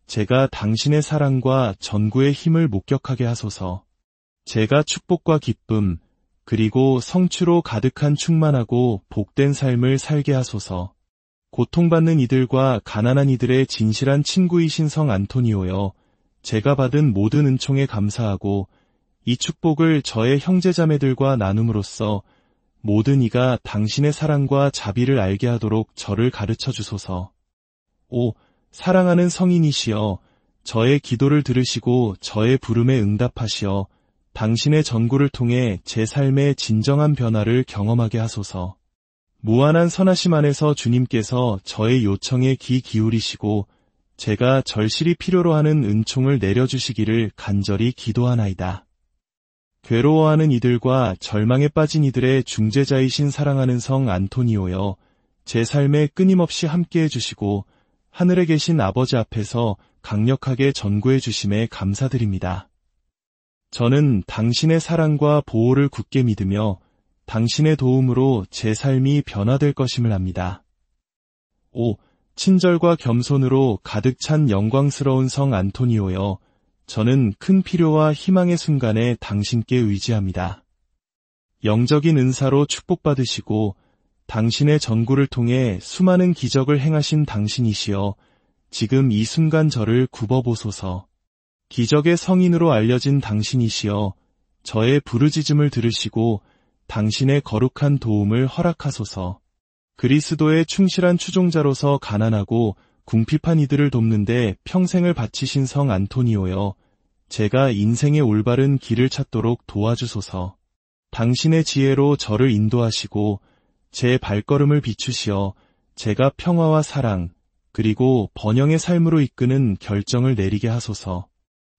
제가 당신의 사랑과 전구의 힘을 목격하게 하소서. 제가 축복과 기쁨, 그리고 성취로 가득한 충만하고 복된 삶을 살게 하소서. 고통받는 이들과 가난한 이들의 진실한 친구이신 성 안토니오여, 제가 받은 모든 은총에 감사하고 이 축복을 저의 형제자매들과 나눔으로써 모든 이가 당신의 사랑과 자비를 알게 하도록 저를 가르쳐 주소서. 5. 사랑하는 성인이시여, 저의 기도를 들으시고 저의 부름에 응답하시어 당신의 전구를 통해 제 삶의 진정한 변화를 경험하게 하소서. 무한한 선하심 안에서 주님께서 저의 요청에 귀 기울이시고 제가 절실히 필요로 하는 은총을 내려주시기를 간절히 기도하나이다. 괴로워하는 이들과 절망에 빠진 이들의 중재자이신 사랑하는 성 안토니오여, 제 삶에 끊임없이 함께해 주시고 하늘에 계신 아버지 앞에서 강력하게 전구해 주심에 감사드립니다. 저는 당신의 사랑과 보호를 굳게 믿으며 당신의 도움으로 제 삶이 변화될 것임을 압니다. 5. 친절과 겸손으로 가득 찬 영광스러운 성 안토니오여, 저는 큰 필요와 희망의 순간에 당신께 의지합니다. 영적인 은사로 축복받으시고 당신의 전구를 통해 수많은 기적을 행하신 당신이시여, 지금 이 순간 저를 굽어보소서. 기적의 성인으로 알려진 당신이시여, 저의 부르짖음을 들으시고 당신의 거룩한 도움을 허락하소서. 그리스도의 충실한 추종자로서 가난하고 궁핍한 이들을 돕는데 평생을 바치신 성 안토니오여, 제가 인생의 올바른 길을 찾도록 도와주소서. 당신의 지혜로 저를 인도하시고 제 발걸음을 비추시어 제가 평화와 사랑, 그리고 번영의 삶으로 이끄는 결정을 내리게 하소서.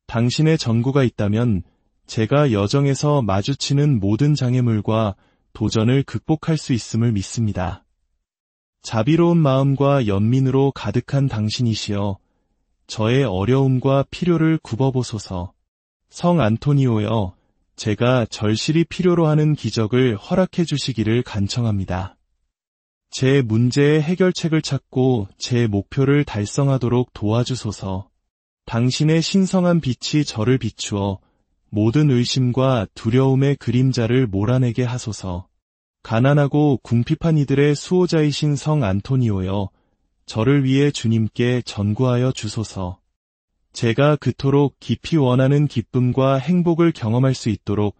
당신의 전구가 있다면 제가 여정에서 마주치는 모든 장애물과 도전을 극복할 수 있음을 믿습니다. 자비로운 마음과 연민으로 가득한 당신이시여 저의 어려움과 필요를 굽어보소서. 성 안토니오여 제가 절실히 필요로 하는 기적을 허락해 주시기를 간청합니다. 제 문제의 해결책을 찾고 제 목표를 달성하도록 도와주소서. 당신의 신성한 빛이 저를 비추어 모든 의심과 두려움의 그림자를 몰아내게 하소서. 가난하고 궁핍한 이들의 수호자이신 성 안토니오여 저를 위해 주님께 전구하여 주소서. 제가 그토록 깊이 원하는 기쁨과 행복을 경험할 수 있도록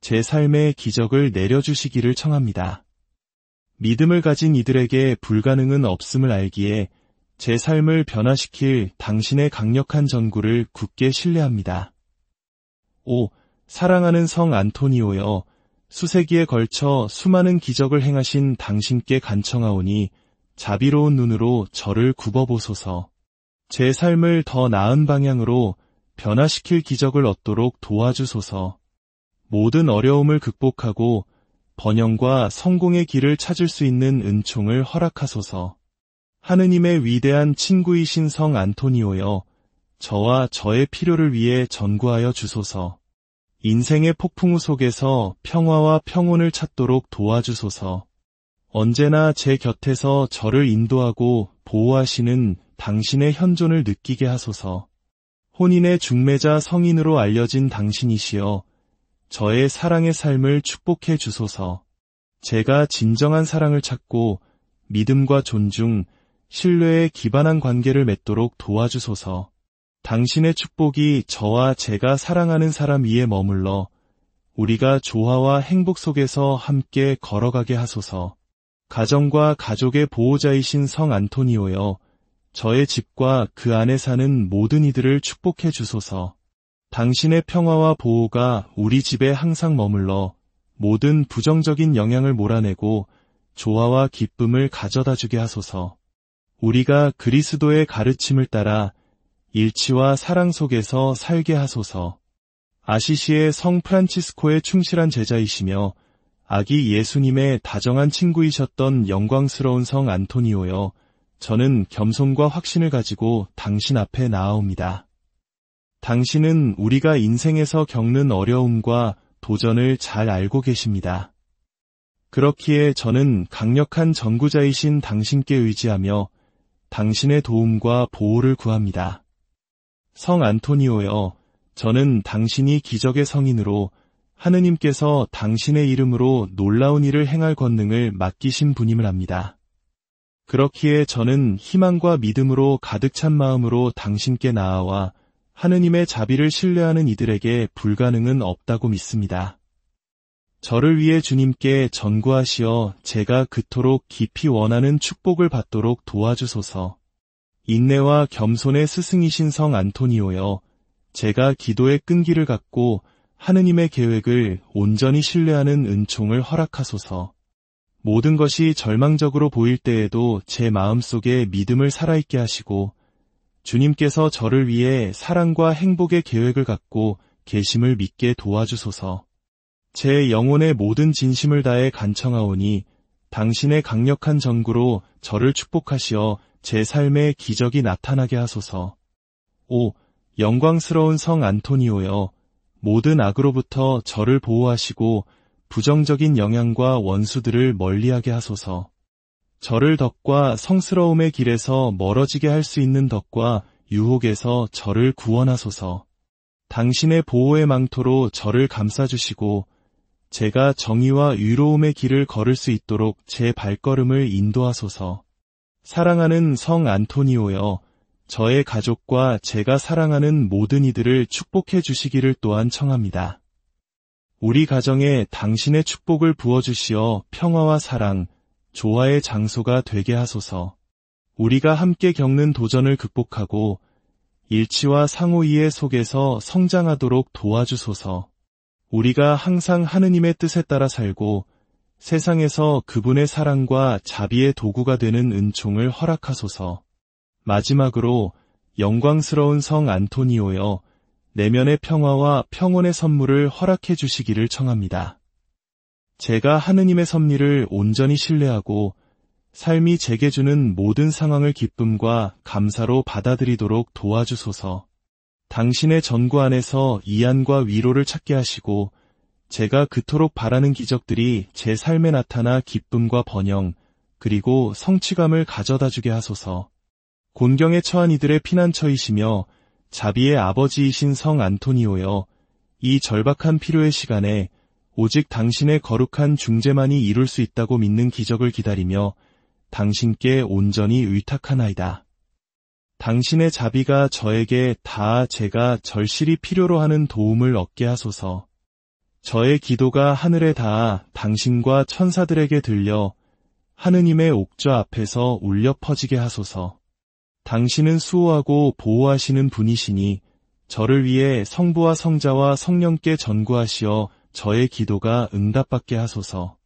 제 삶의 기적을 내려주시기를 청합니다. 믿음을 가진 이들에게 불가능은 없음을 알기에 제 삶을 변화시킬 당신의 강력한 전구를 굳게 신뢰합니다. 오, 사랑하는 성 안토니오여, 수세기에 걸쳐 수많은 기적을 행하신 당신께 간청하오니 자비로운 눈으로 저를 굽어보소서. 제 삶을 더 나은 방향으로 변화시킬 기적을 얻도록 도와주소서. 모든 어려움을 극복하고 번영과 성공의 길을 찾을 수 있는 은총을 허락하소서. 하느님의 위대한 친구이신 성 안토니오여, 저와 저의 필요를 위해 전구하여 주소서. 인생의 폭풍우 속에서 평화와 평온을 찾도록 도와주소서. 언제나 제 곁에서 저를 인도하고 보호하시는 당신의 현존을 느끼게 하소서. 혼인의 중매자 성인으로 알려진 당신이시여, 저의 사랑의 삶을 축복해 주소서. 제가 진정한 사랑을 찾고 믿음과 존중, 신뢰에 기반한 관계를 맺도록 도와주소서. 당신의 축복이 저와 제가 사랑하는 사람 위에 머물러 우리가 조화와 행복 속에서 함께 걸어가게 하소서. 가정과 가족의 보호자이신 성 안토니오여, 저의 집과 그 안에 사는 모든 이들을 축복해 주소서. 당신의 평화와 보호가 우리 집에 항상 머물러 모든 부정적인 영향을 몰아내고 조화와 기쁨을 가져다 주게 하소서. 우리가 그리스도의 가르침을 따라 일치와 사랑 속에서 살게 하소서. 아시시의 성 프란치스코의 충실한 제자이시며 아기 예수님의 다정한 친구이셨던 영광스러운 성 안토니오여, 저는 겸손과 확신을 가지고 당신 앞에 나아옵니다. 당신은 우리가 인생에서 겪는 어려움과 도전을 잘 알고 계십니다. 그렇기에 저는 강력한 전구자이신 당신께 의지하며 당신의 도움과 보호를 구합니다. 성 안토니오여, 저는 당신이 기적의 성인으로 하느님께서 당신의 이름으로 놀라운 일을 행할 권능을 맡기신 분임을 압니다. 그렇기에 저는 희망과 믿음으로 가득 찬 마음으로 당신께 나아와 하느님의 자비를 신뢰하는 이들에게 불가능은 없다고 믿습니다. 저를 위해 주님께 전구하시어 제가 그토록 깊이 원하는 축복을 받도록 도와주소서. 인내와 겸손의 스승이신 성 안토니오여, 제가 기도의 끈기를 갖고 하느님의 계획을 온전히 신뢰하는 은총을 허락하소서. 모든 것이 절망적으로 보일 때에도 제 마음속에 믿음을 살아있게 하시고 주님께서 저를 위해 사랑과 행복의 계획을 갖고 계심을 믿게 도와주소서. 제 영혼의 모든 진심을 다해 간청하오니 당신의 강력한 전구로 저를 축복하시어 제 삶에 기적이 나타나게 하소서. 오, 영광스러운 성 안토니오여, 모든 악으로부터 저를 보호하시고 부정적인 영향과 원수들을 멀리하게 하소서. 저를 덕과 성스러움의 길에서 멀어지게 할 수 있는 덕과 유혹에서 저를 구원하소서. 당신의 보호의 망토로 저를 감싸주시고 제가 정의와 의로움의 길을 걸을 수 있도록 제 발걸음을 인도하소서. 사랑하는 성 안토니오여, 저의 가족과 제가 사랑하는 모든 이들을 축복해 주시기를 또한 청합니다. 우리 가정에 당신의 축복을 부어주시어 평화와 사랑, 조화의 장소가 되게 하소서. 우리가 함께 겪는 도전을 극복하고 일치와 상호 이해 속에서 성장하도록 도와주소서. 우리가 항상 하느님의 뜻에 따라 살고 세상에서 그분의 사랑과 자비의 도구가 되는 은총을 허락하소서. 마지막으로 영광스러운 성 안토니오여, 내면의 평화와 평온의 선물을 허락해 주시기를 청합니다. 제가 하느님의 섭리를 온전히 신뢰하고 삶이 제게 주는 모든 상황을 기쁨과 감사로 받아들이도록 도와주소서. 당신의 전구 안에서 이안과 위로를 찾게 하시고 제가 그토록 바라는 기적들이 제 삶에 나타나 기쁨과 번영 그리고 성취감을 가져다주게 하소서. 곤경에 처한 이들의 피난처이시며 자비의 아버지이신 성 안토니오여, 이 절박한 필요의 시간에 오직 당신의 거룩한 중재만이 이룰 수 있다고 믿는 기적을 기다리며 당신께 온전히 의탁하나이다. 당신의 자비가 저에게 다 제가 절실히 필요로 하는 도움을 얻게 하소서. 저의 기도가 하늘에 닿아 당신과 천사들에게 들려 하느님의 옥좌 앞에서 울려 퍼지게 하소서. 당신은 수호하고 보호하시는 분이시니 저를 위해 성부와 성자와 성령께 전구하시어 저의 기도가 응답받게 하소서.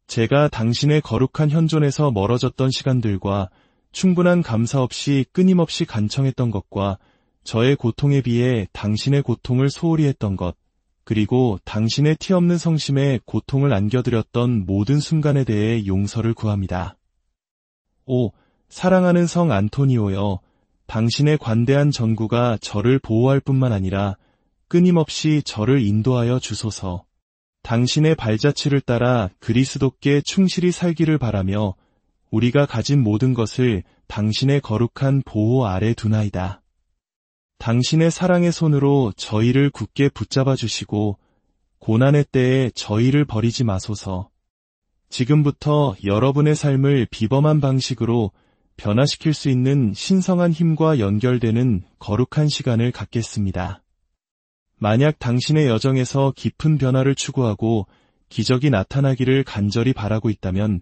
제가 당신의 거룩한 현존에서 멀어졌던 시간들과 충분한 감사 없이 끊임없이 간청했던 것과 저의 고통에 비해 당신의 고통을 소홀히 했던 것, 그리고 당신의 티없는 성심에 고통을 안겨드렸던 모든 순간에 대해 용서를 구합니다. 오, 사랑하는 성 안토니오여, 당신의 관대한 전구가 저를 보호할 뿐만 아니라 끊임없이 저를 인도하여 주소서. 당신의 발자취를 따라 그리스도께 충실히 살기를 바라며 우리가 가진 모든 것을 당신의 거룩한 보호 아래 두나이다. 당신의 사랑의 손으로 저희를 굳게 붙잡아 주시고 고난의 때에 저희를 버리지 마소서. 지금부터 여러분의 삶을 비범한 방식으로 변화시킬 수 있는 신성한 힘과 연결되는 거룩한 시간을 갖겠습니다. 만약 당신의 여정에서 깊은 변화를 추구하고 기적이 나타나기를 간절히 바라고 있다면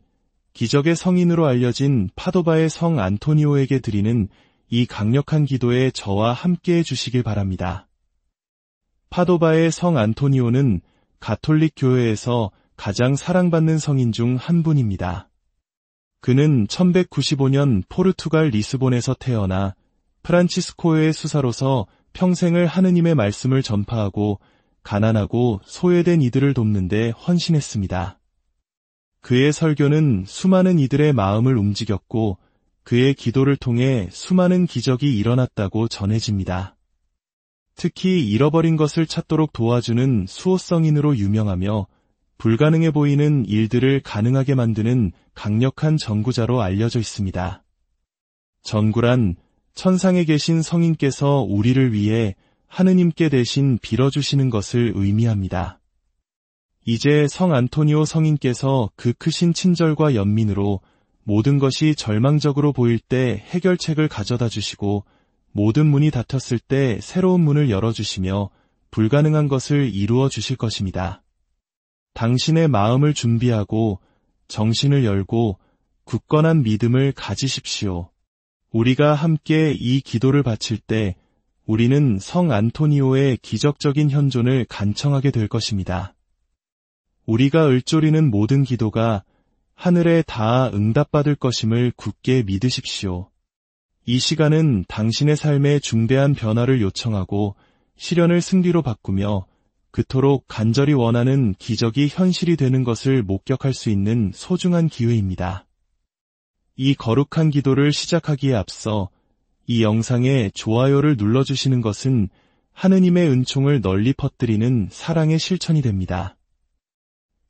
기적의 성인으로 알려진 파도바의 성 안토니오에게 드리는 이 강력한 기도에 저와 함께해 주시길 바랍니다. 파도바의 성 안토니오는 가톨릭 교회에서 가장 사랑받는 성인 중 한 분입니다. 그는 1195년 포르투갈 리스본에서 태어나 프란치스코의 수사로서 평생을 하느님의 말씀을 전파하고 가난하고 소외된 이들을 돕는 데 헌신했습니다. 그의 설교는 수많은 이들의 마음을 움직였고 그의 기도를 통해 수많은 기적이 일어났다고 전해집니다. 특히 잃어버린 것을 찾도록 도와주는 수호성인으로 유명하며 불가능해 보이는 일들을 가능하게 만드는 강력한 전구자로 알려져 있습니다. 전구란 천상에 계신 성인께서 우리를 위해 하느님께 대신 빌어주시는 것을 의미합니다. 이제 성 안토니오 성인께서 그 크신 친절과 연민으로 모든 것이 절망적으로 보일 때 해결책을 가져다 주시고 모든 문이 닫혔을 때 새로운 문을 열어주시며 불가능한 것을 이루어 주실 것입니다. 당신의 마음을 준비하고 정신을 열고 굳건한 믿음을 가지십시오. 우리가 함께 이 기도를 바칠 때 우리는 성 안토니오의 기적적인 현존을 간청하게 될 것입니다. 우리가 을조리는 모든 기도가 하늘에 닿아 응답받을 것임을 굳게 믿으십시오. 이 시간은 당신의 삶에 중대한 변화를 요청하고 시련을 승리로 바꾸며 그토록 간절히 원하는 기적이 현실이 되는 것을 목격할 수 있는 소중한 기회입니다. 이 거룩한 기도를 시작하기에 앞서 이 영상에 좋아요를 눌러주시는 것은 하느님의 은총을 널리 퍼뜨리는 사랑의 실천이 됩니다.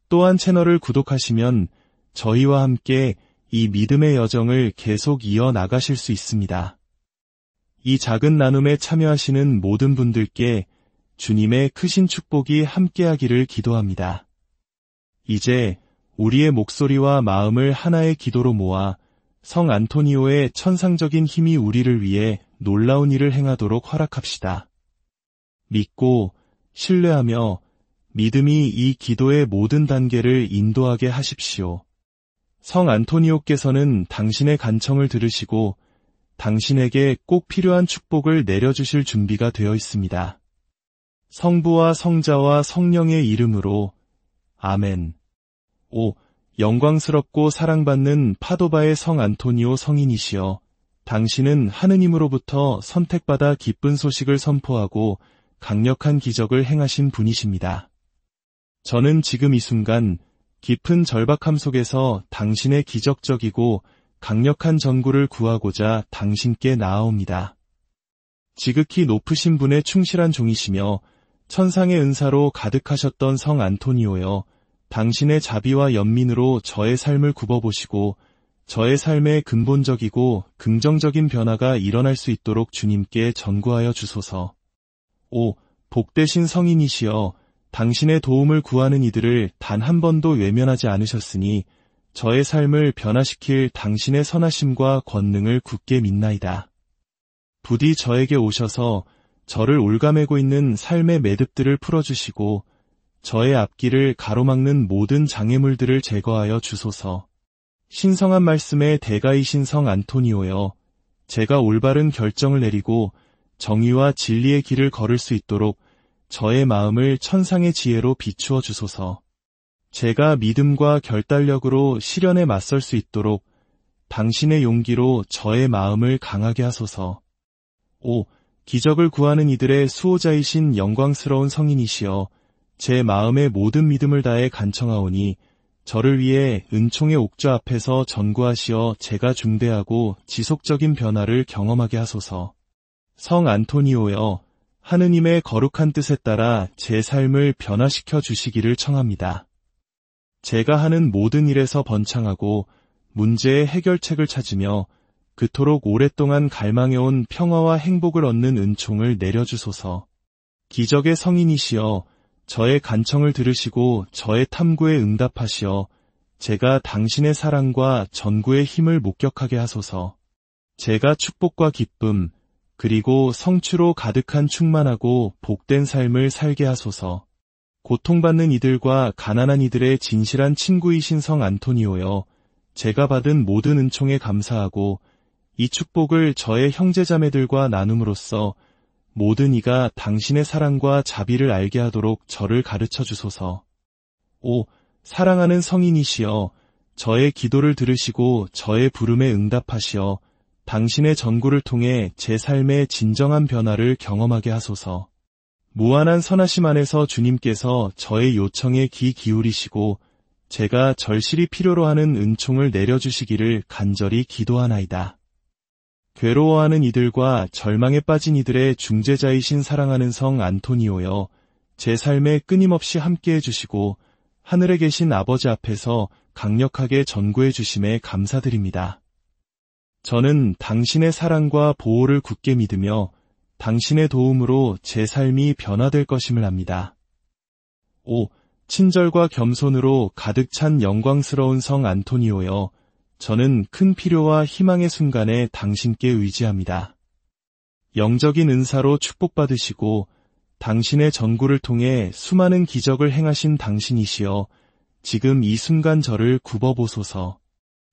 또한 채널을 구독하시면 저희와 함께 이 믿음의 여정을 계속 이어나가실 수 있습니다. 이 작은 나눔에 참여하시는 모든 분들께 주님의 크신 축복이 함께하기를 기도합니다. 이제 우리의 목소리와 마음을 하나의 기도로 모아 성 안토니오의 천상적인 힘이 우리를 위해 놀라운 일을 행하도록 허락합시다. 믿고 신뢰하며 믿음이 이 기도의 모든 단계를 인도하게 하십시오. 성 안토니오께서는 당신의 간청을 들으시고 당신에게 꼭 필요한 축복을 내려주실 준비가 되어 있습니다. 성부와 성자와 성령의 이름으로 아멘. 오, 영광스럽고 사랑받는 파도바의 성 안토니오 성인이시여, 당신은 하느님으로부터 선택받아 기쁜 소식을 선포하고 강력한 기적을 행하신 분이십니다. 저는 지금 이 순간 깊은 절박함 속에서 당신의 기적적이고 강력한 전구를 구하고자 당신께 나아옵니다. 지극히 높으신 분의 충실한 종이시며 천상의 은사로 가득하셨던 성 안토니오여, 당신의 자비와 연민으로 저의 삶을 굽어보시고 저의 삶에 근본적이고 긍정적인 변화가 일어날 수 있도록 주님께 전구하여 주소서. 오, 복되신 성인이시여, 당신의 도움을 구하는 이들을 단 한 번도 외면하지 않으셨으니 저의 삶을 변화시킬 당신의 선하심과 권능을 굳게 믿나이다. 부디 저에게 오셔서 저를 올가매고 있는 삶의 매듭들을 풀어주시고 저의 앞길을 가로막는 모든 장애물들을 제거하여 주소서. 신성한 말씀의 대가이신 성 안토니오여, 제가 올바른 결정을 내리고 정의와 진리의 길을 걸을 수 있도록 저의 마음을 천상의 지혜로 비추어 주소서. 제가 믿음과 결단력으로 시련에 맞설 수 있도록 당신의 용기로 저의 마음을 강하게 하소서. 오, 기적을 구하는 이들의 수호자이신 영광스러운 성인이시여, 제 마음의 모든 믿음을 다해 간청하오니 저를 위해 은총의 옥좌 앞에서 전구하시어 제가 중대하고 지속적인 변화를 경험하게 하소서. 성 안토니오여, 하느님의 거룩한 뜻에 따라 제 삶을 변화시켜 주시기를 청합니다. 제가 하는 모든 일에서 번창하고 문제의 해결책을 찾으며 그토록 오랫동안 갈망해온 평화와 행복을 얻는 은총을 내려주소서. 기적의 성인이시여, 저의 간청을 들으시고 저의 탐구에 응답하시어 제가 당신의 사랑과 전구의 힘을 목격하게 하소서. 제가 축복과 기쁨, 그리고 성취로 가득한 충만하고 복된 삶을 살게 하소서. 고통받는 이들과 가난한 이들의 진실한 친구이신 성 안토니오여, 제가 받은 모든 은총에 감사하고 이 축복을 저의 형제자매들과 나눔으로써 모든 이가 당신의 사랑과 자비를 알게 하도록 저를 가르쳐 주소서. 오, 사랑하는 성인이시여, 저의 기도를 들으시고 저의 부름에 응답하시어 당신의 전구를 통해 제 삶의 진정한 변화를 경험하게 하소서. 무한한 선하심 안에서 주님께서 저의 요청에 귀 기울이시고 제가 절실히 필요로 하는 은총을 내려주시기를 간절히 기도하나이다. 괴로워하는 이들과 절망에 빠진 이들의 중재자이신 사랑하는 성 안토니오여, 제 삶에 끊임없이 함께해 주시고 하늘에 계신 아버지 앞에서 강력하게 전구해 주심에 감사드립니다. 저는 당신의 사랑과 보호를 굳게 믿으며 당신의 도움으로 제 삶이 변화될 것임을 압니다. 오, 친절과 겸손으로 가득 찬 영광스러운 성 안토니오여, 저는 큰 필요와 희망의 순간에 당신께 의지합니다. 영적인 은사로 축복받으시고 당신의 전구를 통해 수많은 기적을 행하신 당신이시여, 지금 이 순간 저를 굽어보소서.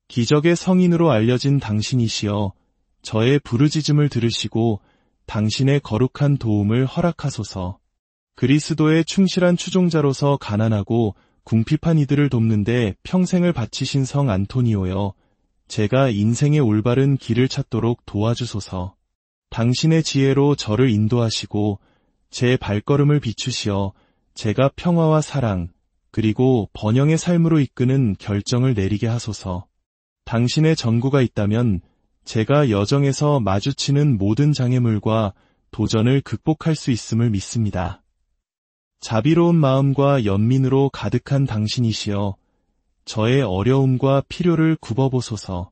기적의 성인으로 알려진 당신이시여, 저의 부르짖음을 들으시고 당신의 거룩한 도움을 허락하소서. 그리스도의 충실한 추종자로서 가난하고 궁핍한 이들을 돕는데 평생을 바치신 성 안토니오여, 제가 인생의 올바른 길을 찾도록 도와주소서. 당신의 지혜로 저를 인도하시고 제 발걸음을 비추시어 제가 평화와 사랑, 그리고 번영의 삶으로 이끄는 결정을 내리게 하소서. 당신의 전구가 있다면 제가 여정에서 마주치는 모든 장애물과 도전을 극복할 수 있음을 믿습니다. 자비로운 마음과 연민으로 가득한 당신이시여, 저의 어려움과 필요를 굽어보소서.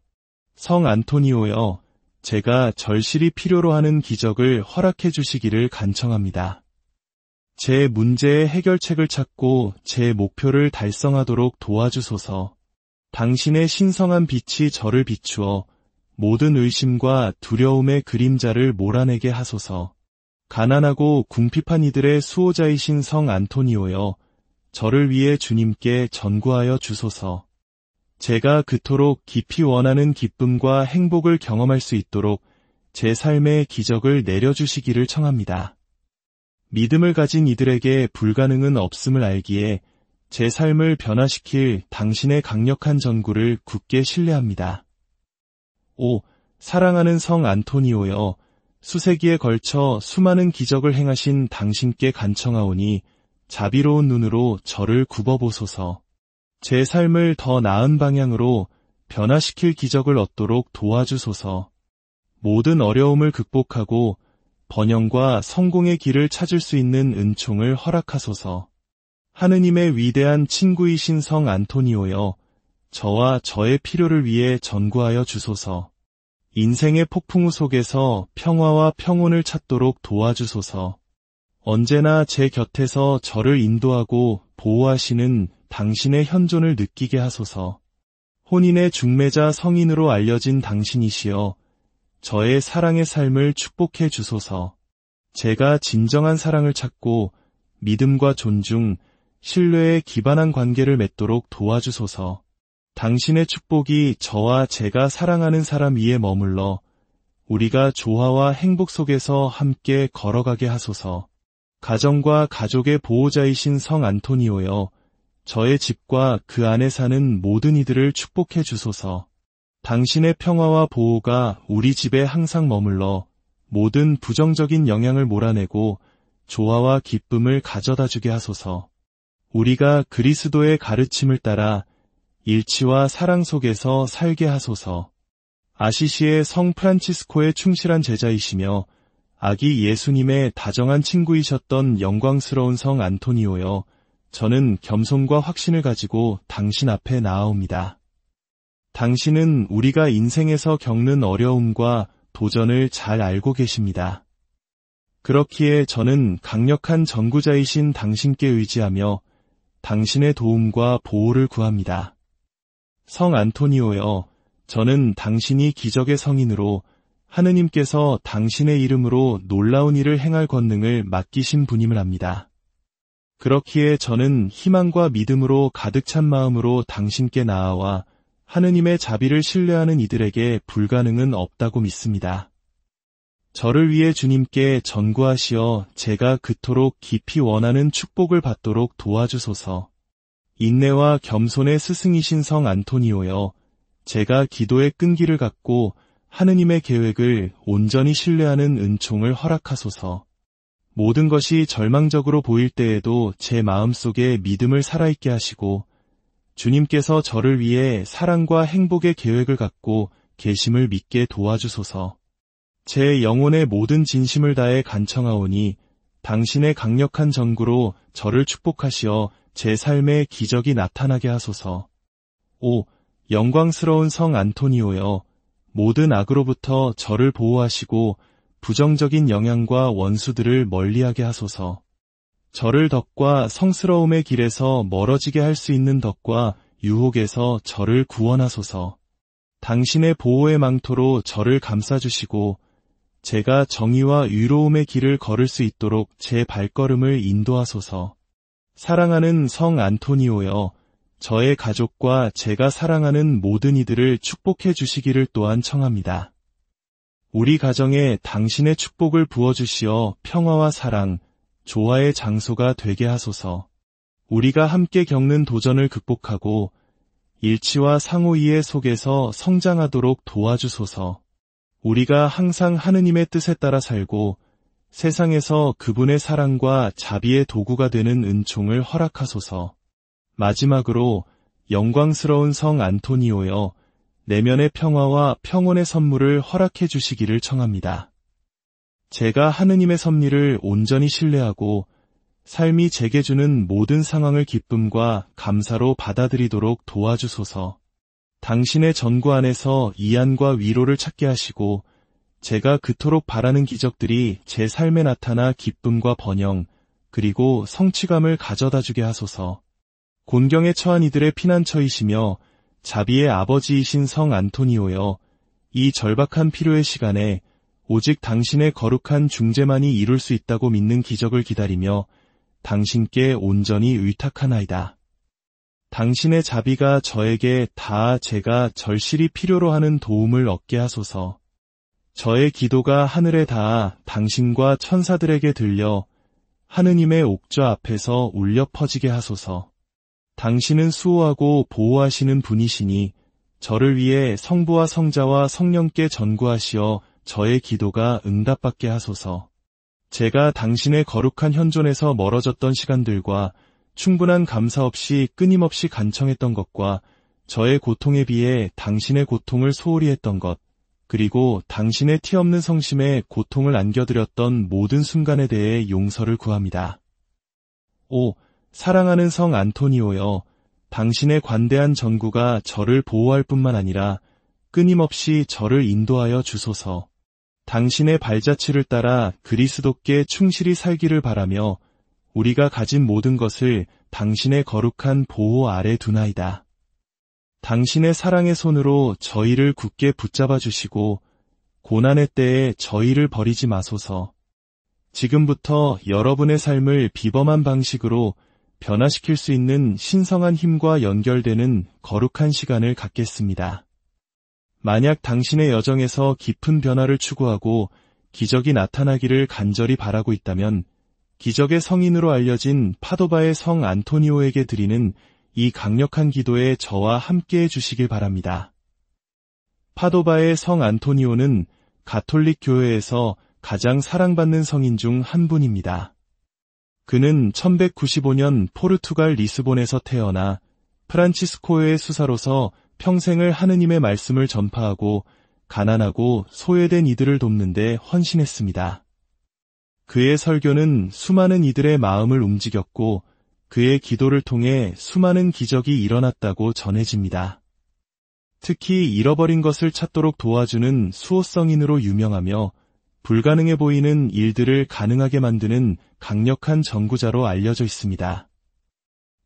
성 안토니오여, 제가 절실히 필요로 하는 기적을 허락해 주시기를 간청합니다. 제 문제의 해결책을 찾고 제 목표를 달성하도록 도와주소서. 당신의 신성한 빛이 저를 비추어 모든 의심과 두려움의 그림자를 몰아내게 하소서. 가난하고 궁핍한 이들의 수호자이신 성 안토니오여, 저를 위해 주님께 전구하여 주소서. 제가 그토록 깊이 원하는 기쁨과 행복을 경험할 수 있도록 제 삶의 기적을 내려주시기를 청합니다. 믿음을 가진 이들에게 불가능은 없음을 알기에 제 삶을 변화시킬 당신의 강력한 전구를 굳게 신뢰합니다. 오, 사랑하는 성 안토니오여, 수세기에 걸쳐 수많은 기적을 행하신 당신께 간청하오니 자비로운 눈으로 저를 굽어보소서. 제 삶을 더 나은 방향으로 변화시킬 기적을 얻도록 도와주소서. 모든 어려움을 극복하고 번영과 성공의 길을 찾을 수 있는 은총을 허락하소서. 하느님의 위대한 친구이신 성 안토니오여, 저와 저의 필요를 위해 전구하여 주소서. 인생의 폭풍우 속에서 평화와 평온을 찾도록 도와주소서. 언제나 제 곁에서 저를 인도하고 보호하시는 당신의 현존을 느끼게 하소서. 혼인의 중매자 성인으로 알려진 당신이시여, 저의 사랑의 삶을 축복해 주소서. 제가 진정한 사랑을 찾고 믿음과 존중, 신뢰에 기반한 관계를 맺도록 도와주소서. 당신의 축복이 저와 제가 사랑하는 사람 위에 머물러 우리가 조화와 행복 속에서 함께 걸어가게 하소서. 가정과 가족의 보호자이신 성 안토니오여, 저의 집과 그 안에 사는 모든 이들을 축복해 주소서. 당신의 평화와 보호가 우리 집에 항상 머물러 모든 부정적인 영향을 몰아내고 조화와 기쁨을 가져다 주게 하소서. 우리가 그리스도의 가르침을 따라 일치와 사랑 속에서 살게 하소서. 아시시의 성 프란치스코의 충실한 제자이시며 아기 예수님의 다정한 친구이셨던 영광스러운 성 안토니오여, 저는 겸손과 확신을 가지고 당신 앞에 나아옵니다. 당신은 우리가 인생에서 겪는 어려움과 도전을 잘 알고 계십니다. 그렇기에 저는 강력한 전구자이신 당신께 의지하며 당신의 도움과 보호를 구합니다. 성 안토니오여, 저는 당신이 기적의 성인으로 하느님께서 당신의 이름으로 놀라운 일을 행할 권능을 맡기신 분임을 압니다. 그렇기에 저는 희망과 믿음으로 가득 찬 마음으로 당신께 나아와 하느님의 자비를 신뢰하는 이들에게 불가능은 없다고 믿습니다. 저를 위해 주님께 전구하시어 제가 그토록 깊이 원하는 축복을 받도록 도와주소서. 인내와 겸손의 스승이신 성 안토니오여, 제가 기도의 끈기를 갖고 하느님의 계획을 온전히 신뢰하는 은총을 허락하소서. 모든 것이 절망적으로 보일 때에도 제 마음속에 믿음을 살아있게 하시고 주님께서 저를 위해 사랑과 행복의 계획을 갖고 계심을 믿게 도와주소서. 제 영혼의 모든 진심을 다해 간청하오니 당신의 강력한 전구로 저를 축복하시어 제 삶에 기적이 나타나게 하소서. 오, 영광스러운 성 안토니오여, 모든 악으로부터 저를 보호하시고 부정적인 영향과 원수들을 멀리하게 하소서. 저를 덕과 성스러움의 길에서 멀어지게 할 수 있는 덕과 유혹에서 저를 구원하소서. 당신의 보호의 망토로 저를 감싸주시고 제가 정의와 의로움의 길을 걸을 수 있도록 제 발걸음을 인도하소서. 사랑하는 성 안토니오여, 저의 가족과 제가 사랑하는 모든 이들을 축복해 주시기를 또한 청합니다. 우리 가정에 당신의 축복을 부어주시어 평화와 사랑, 조화의 장소가 되게 하소서. 우리가 함께 겪는 도전을 극복하고 일치와 상호 이해 속에서 성장하도록 도와주소서. 우리가 항상 하느님의 뜻에 따라 살고 세상에서 그분의 사랑과 자비의 도구가 되는 은총을 허락하소서. 마지막으로 영광스러운 성 안토니오여, 내면의 평화와 평온의 선물을 허락해 주시기를 청합니다. 제가 하느님의 섭리를 온전히 신뢰하고 삶이 제게 주는 모든 상황을 기쁨과 감사로 받아들이도록 도와주소서. 당신의 전구 안에서 이안과 위로를 찾게 하시고 제가 그토록 바라는 기적들이 제 삶에 나타나 기쁨과 번영, 그리고 성취감을 가져다 주게 하소서. 곤경에 처한 이들의 피난처이시며 자비의 아버지이신 성 안토니오여, 이 절박한 필요의 시간에 오직 당신의 거룩한 중재만이 이룰 수 있다고 믿는 기적을 기다리며 당신께 온전히 의탁하나이다. 당신의 자비가 저에게 다 제가 절실히 필요로 하는 도움을 얻게 하소서. 저의 기도가 하늘에 닿아 당신과 천사들에게 들려 하느님의 옥좌 앞에서 울려 퍼지게 하소서. 당신은 수호하고 보호하시는 분이시니 저를 위해 성부와 성자와 성령께 전구하시어 저의 기도가 응답받게 하소서. 제가 당신의 거룩한 현존에서 멀어졌던 시간들과 충분한 감사 없이 끊임없이 간청했던 것과 저의 고통에 비해 당신의 고통을 소홀히 했던 것, 그리고 당신의 티없는 성심에 고통을 안겨드렸던 모든 순간에 대해 용서를 구합니다. 5. 사랑하는 성 안토니오여, 당신의 관대한 전구가 저를 보호할 뿐만 아니라 끊임없이 저를 인도하여 주소서. 당신의 발자취를 따라 그리스도께 충실히 살기를 바라며 우리가 가진 모든 것을 당신의 거룩한 보호 아래 두나이다. 당신의 사랑의 손으로 저희를 굳게 붙잡아 주시고 고난의 때에 저희를 버리지 마소서. 지금부터 여러분의 삶을 비범한 방식으로 변화시킬 수 있는 신성한 힘과 연결되는 거룩한 시간을 갖겠습니다. 만약 당신의 여정에서 깊은 변화를 추구하고 기적이 나타나기를 간절히 바라고 있다면 기적의 성인으로 알려진 파도바의 성 안토니오에게 드리는 이 강력한 기도에 저와 함께해 주시길 바랍니다. 파도바의 성 안토니오는 가톨릭 교회에서 가장 사랑받는 성인 중 한 분입니다. 그는 1195년 포르투갈 리스본에서 태어나 프란치스코의 수사로서 평생을 하느님의 말씀을 전파하고 가난하고 소외된 이들을 돕는 데 헌신했습니다. 그의 설교는 수많은 이들의 마음을 움직였고 그의 기도를 통해 수많은 기적이 일어났다고 전해집니다. 특히 잃어버린 것을 찾도록 도와주는 수호성인으로 유명하며 불가능해 보이는 일들을 가능하게 만드는 강력한 전구자로 알려져 있습니다.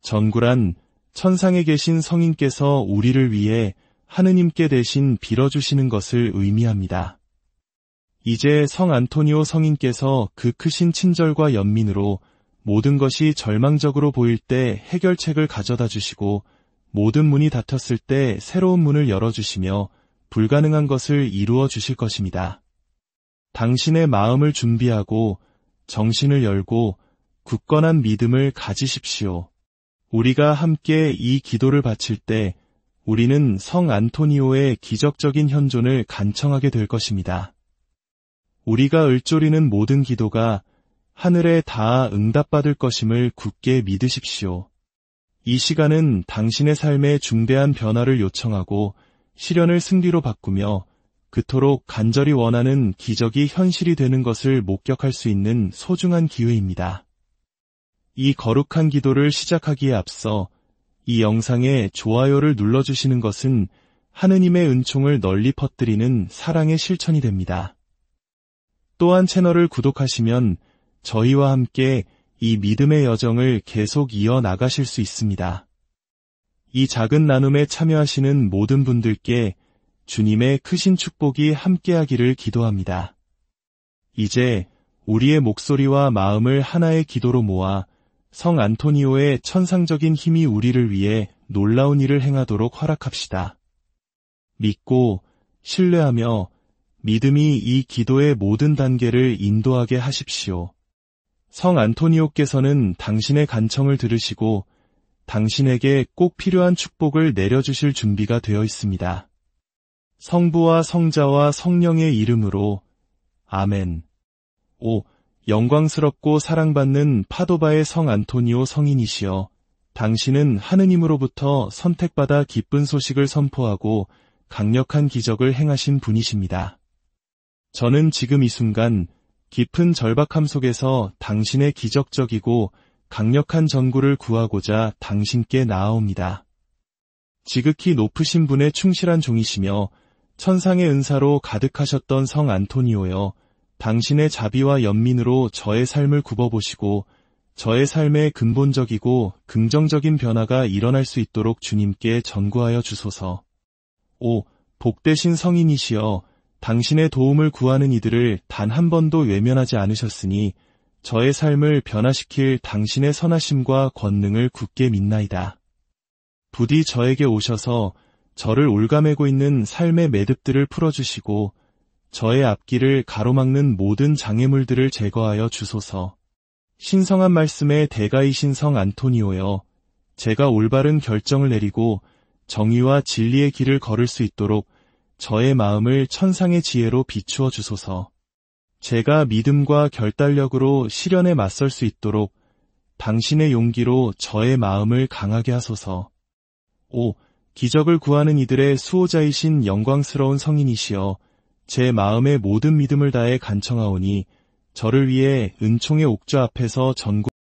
전구란 천상에 계신 성인께서 우리를 위해 하느님께 대신 빌어주시는 것을 의미합니다. 이제 성 안토니오 성인께서 그 크신 친절과 연민으로 모든 것이 절망적으로 보일 때 해결책을 가져다 주시고 모든 문이 닫혔을 때 새로운 문을 열어주시며 불가능한 것을 이루어 주실 것입니다. 당신의 마음을 준비하고 정신을 열고 굳건한 믿음을 가지십시오. 우리가 함께 이 기도를 바칠 때 우리는 성 안토니오의 기적적인 현존을 간청하게 될 것입니다. 우리가 을조리는 모든 기도가 하늘에 닿아 응답받을 것임을 굳게 믿으십시오. 이 시간은 당신의 삶에 중대한 변화를 요청하고 시련을 승리로 바꾸며 그토록 간절히 원하는 기적이 현실이 되는 것을 목격할 수 있는 소중한 기회입니다. 이 거룩한 기도를 시작하기에 앞서 이 영상에 좋아요를 눌러주시는 것은 하느님의 은총을 널리 퍼뜨리는 사랑의 실천이 됩니다. 또한 채널을 구독하시면 저희와 함께 이 믿음의 여정을 계속 이어나가실 수 있습니다. 이 작은 나눔에 참여하시는 모든 분들께 주님의 크신 축복이 함께하기를 기도합니다. 이제 우리의 목소리와 마음을 하나의 기도로 모아 성 안토니오의 천상적인 힘이 우리를 위해 놀라운 일을 행하도록 허락합시다. 믿고 신뢰하며 믿음이 이 기도의 모든 단계를 인도하게 하십시오. 성 안토니오께서는 당신의 간청을 들으시고 당신에게 꼭 필요한 축복을 내려주실 준비가 되어 있습니다. 성부와 성자와 성령의 이름으로 아멘. 5. 영광스럽고 사랑받는 파도바의 성 안토니오 성인이시여, 당신은 하느님으로부터 선택받아 기쁜 소식을 선포하고 강력한 기적을 행하신 분이십니다. 저는 지금 이 순간 깊은 절박함 속에서 당신의 기적적이고 강력한 전구를 구하고자 당신께 나아옵니다. 지극히 높으신 분의 충실한 종이시며 천상의 은사로 가득하셨던 성 안토니오여, 당신의 자비와 연민으로 저의 삶을 굽어보시고 저의 삶에 근본적이고 긍정적인 변화가 일어날 수 있도록 주님께 전구하여 주소서. 5. 복되신 성인이시여, 당신의 도움을 구하는 이들을 단 한 번도 외면하지 않으셨으니 저의 삶을 변화시킬 당신의 선하심과 권능을 굳게 믿나이다. 부디 저에게 오셔서 저를 올가매고 있는 삶의 매듭들을 풀어주시고 저의 앞길을 가로막는 모든 장애물들을 제거하여 주소서. 신성한 말씀의 대가이신 성 안토니오여, 제가 올바른 결정을 내리고 정의와 진리의 길을 걸을 수 있도록 저의 마음을 천상의 지혜로 비추어 주소서. 제가 믿음과 결단력으로 시련에 맞설 수 있도록 당신의 용기로 저의 마음을 강하게 하소서. 5. 기적을 구하는 이들의 수호자이신 영광스러운 성인이시여, 제 마음의 모든 믿음을 다해 간청하오니 저를 위해 은총의 옥좌 앞에서 전고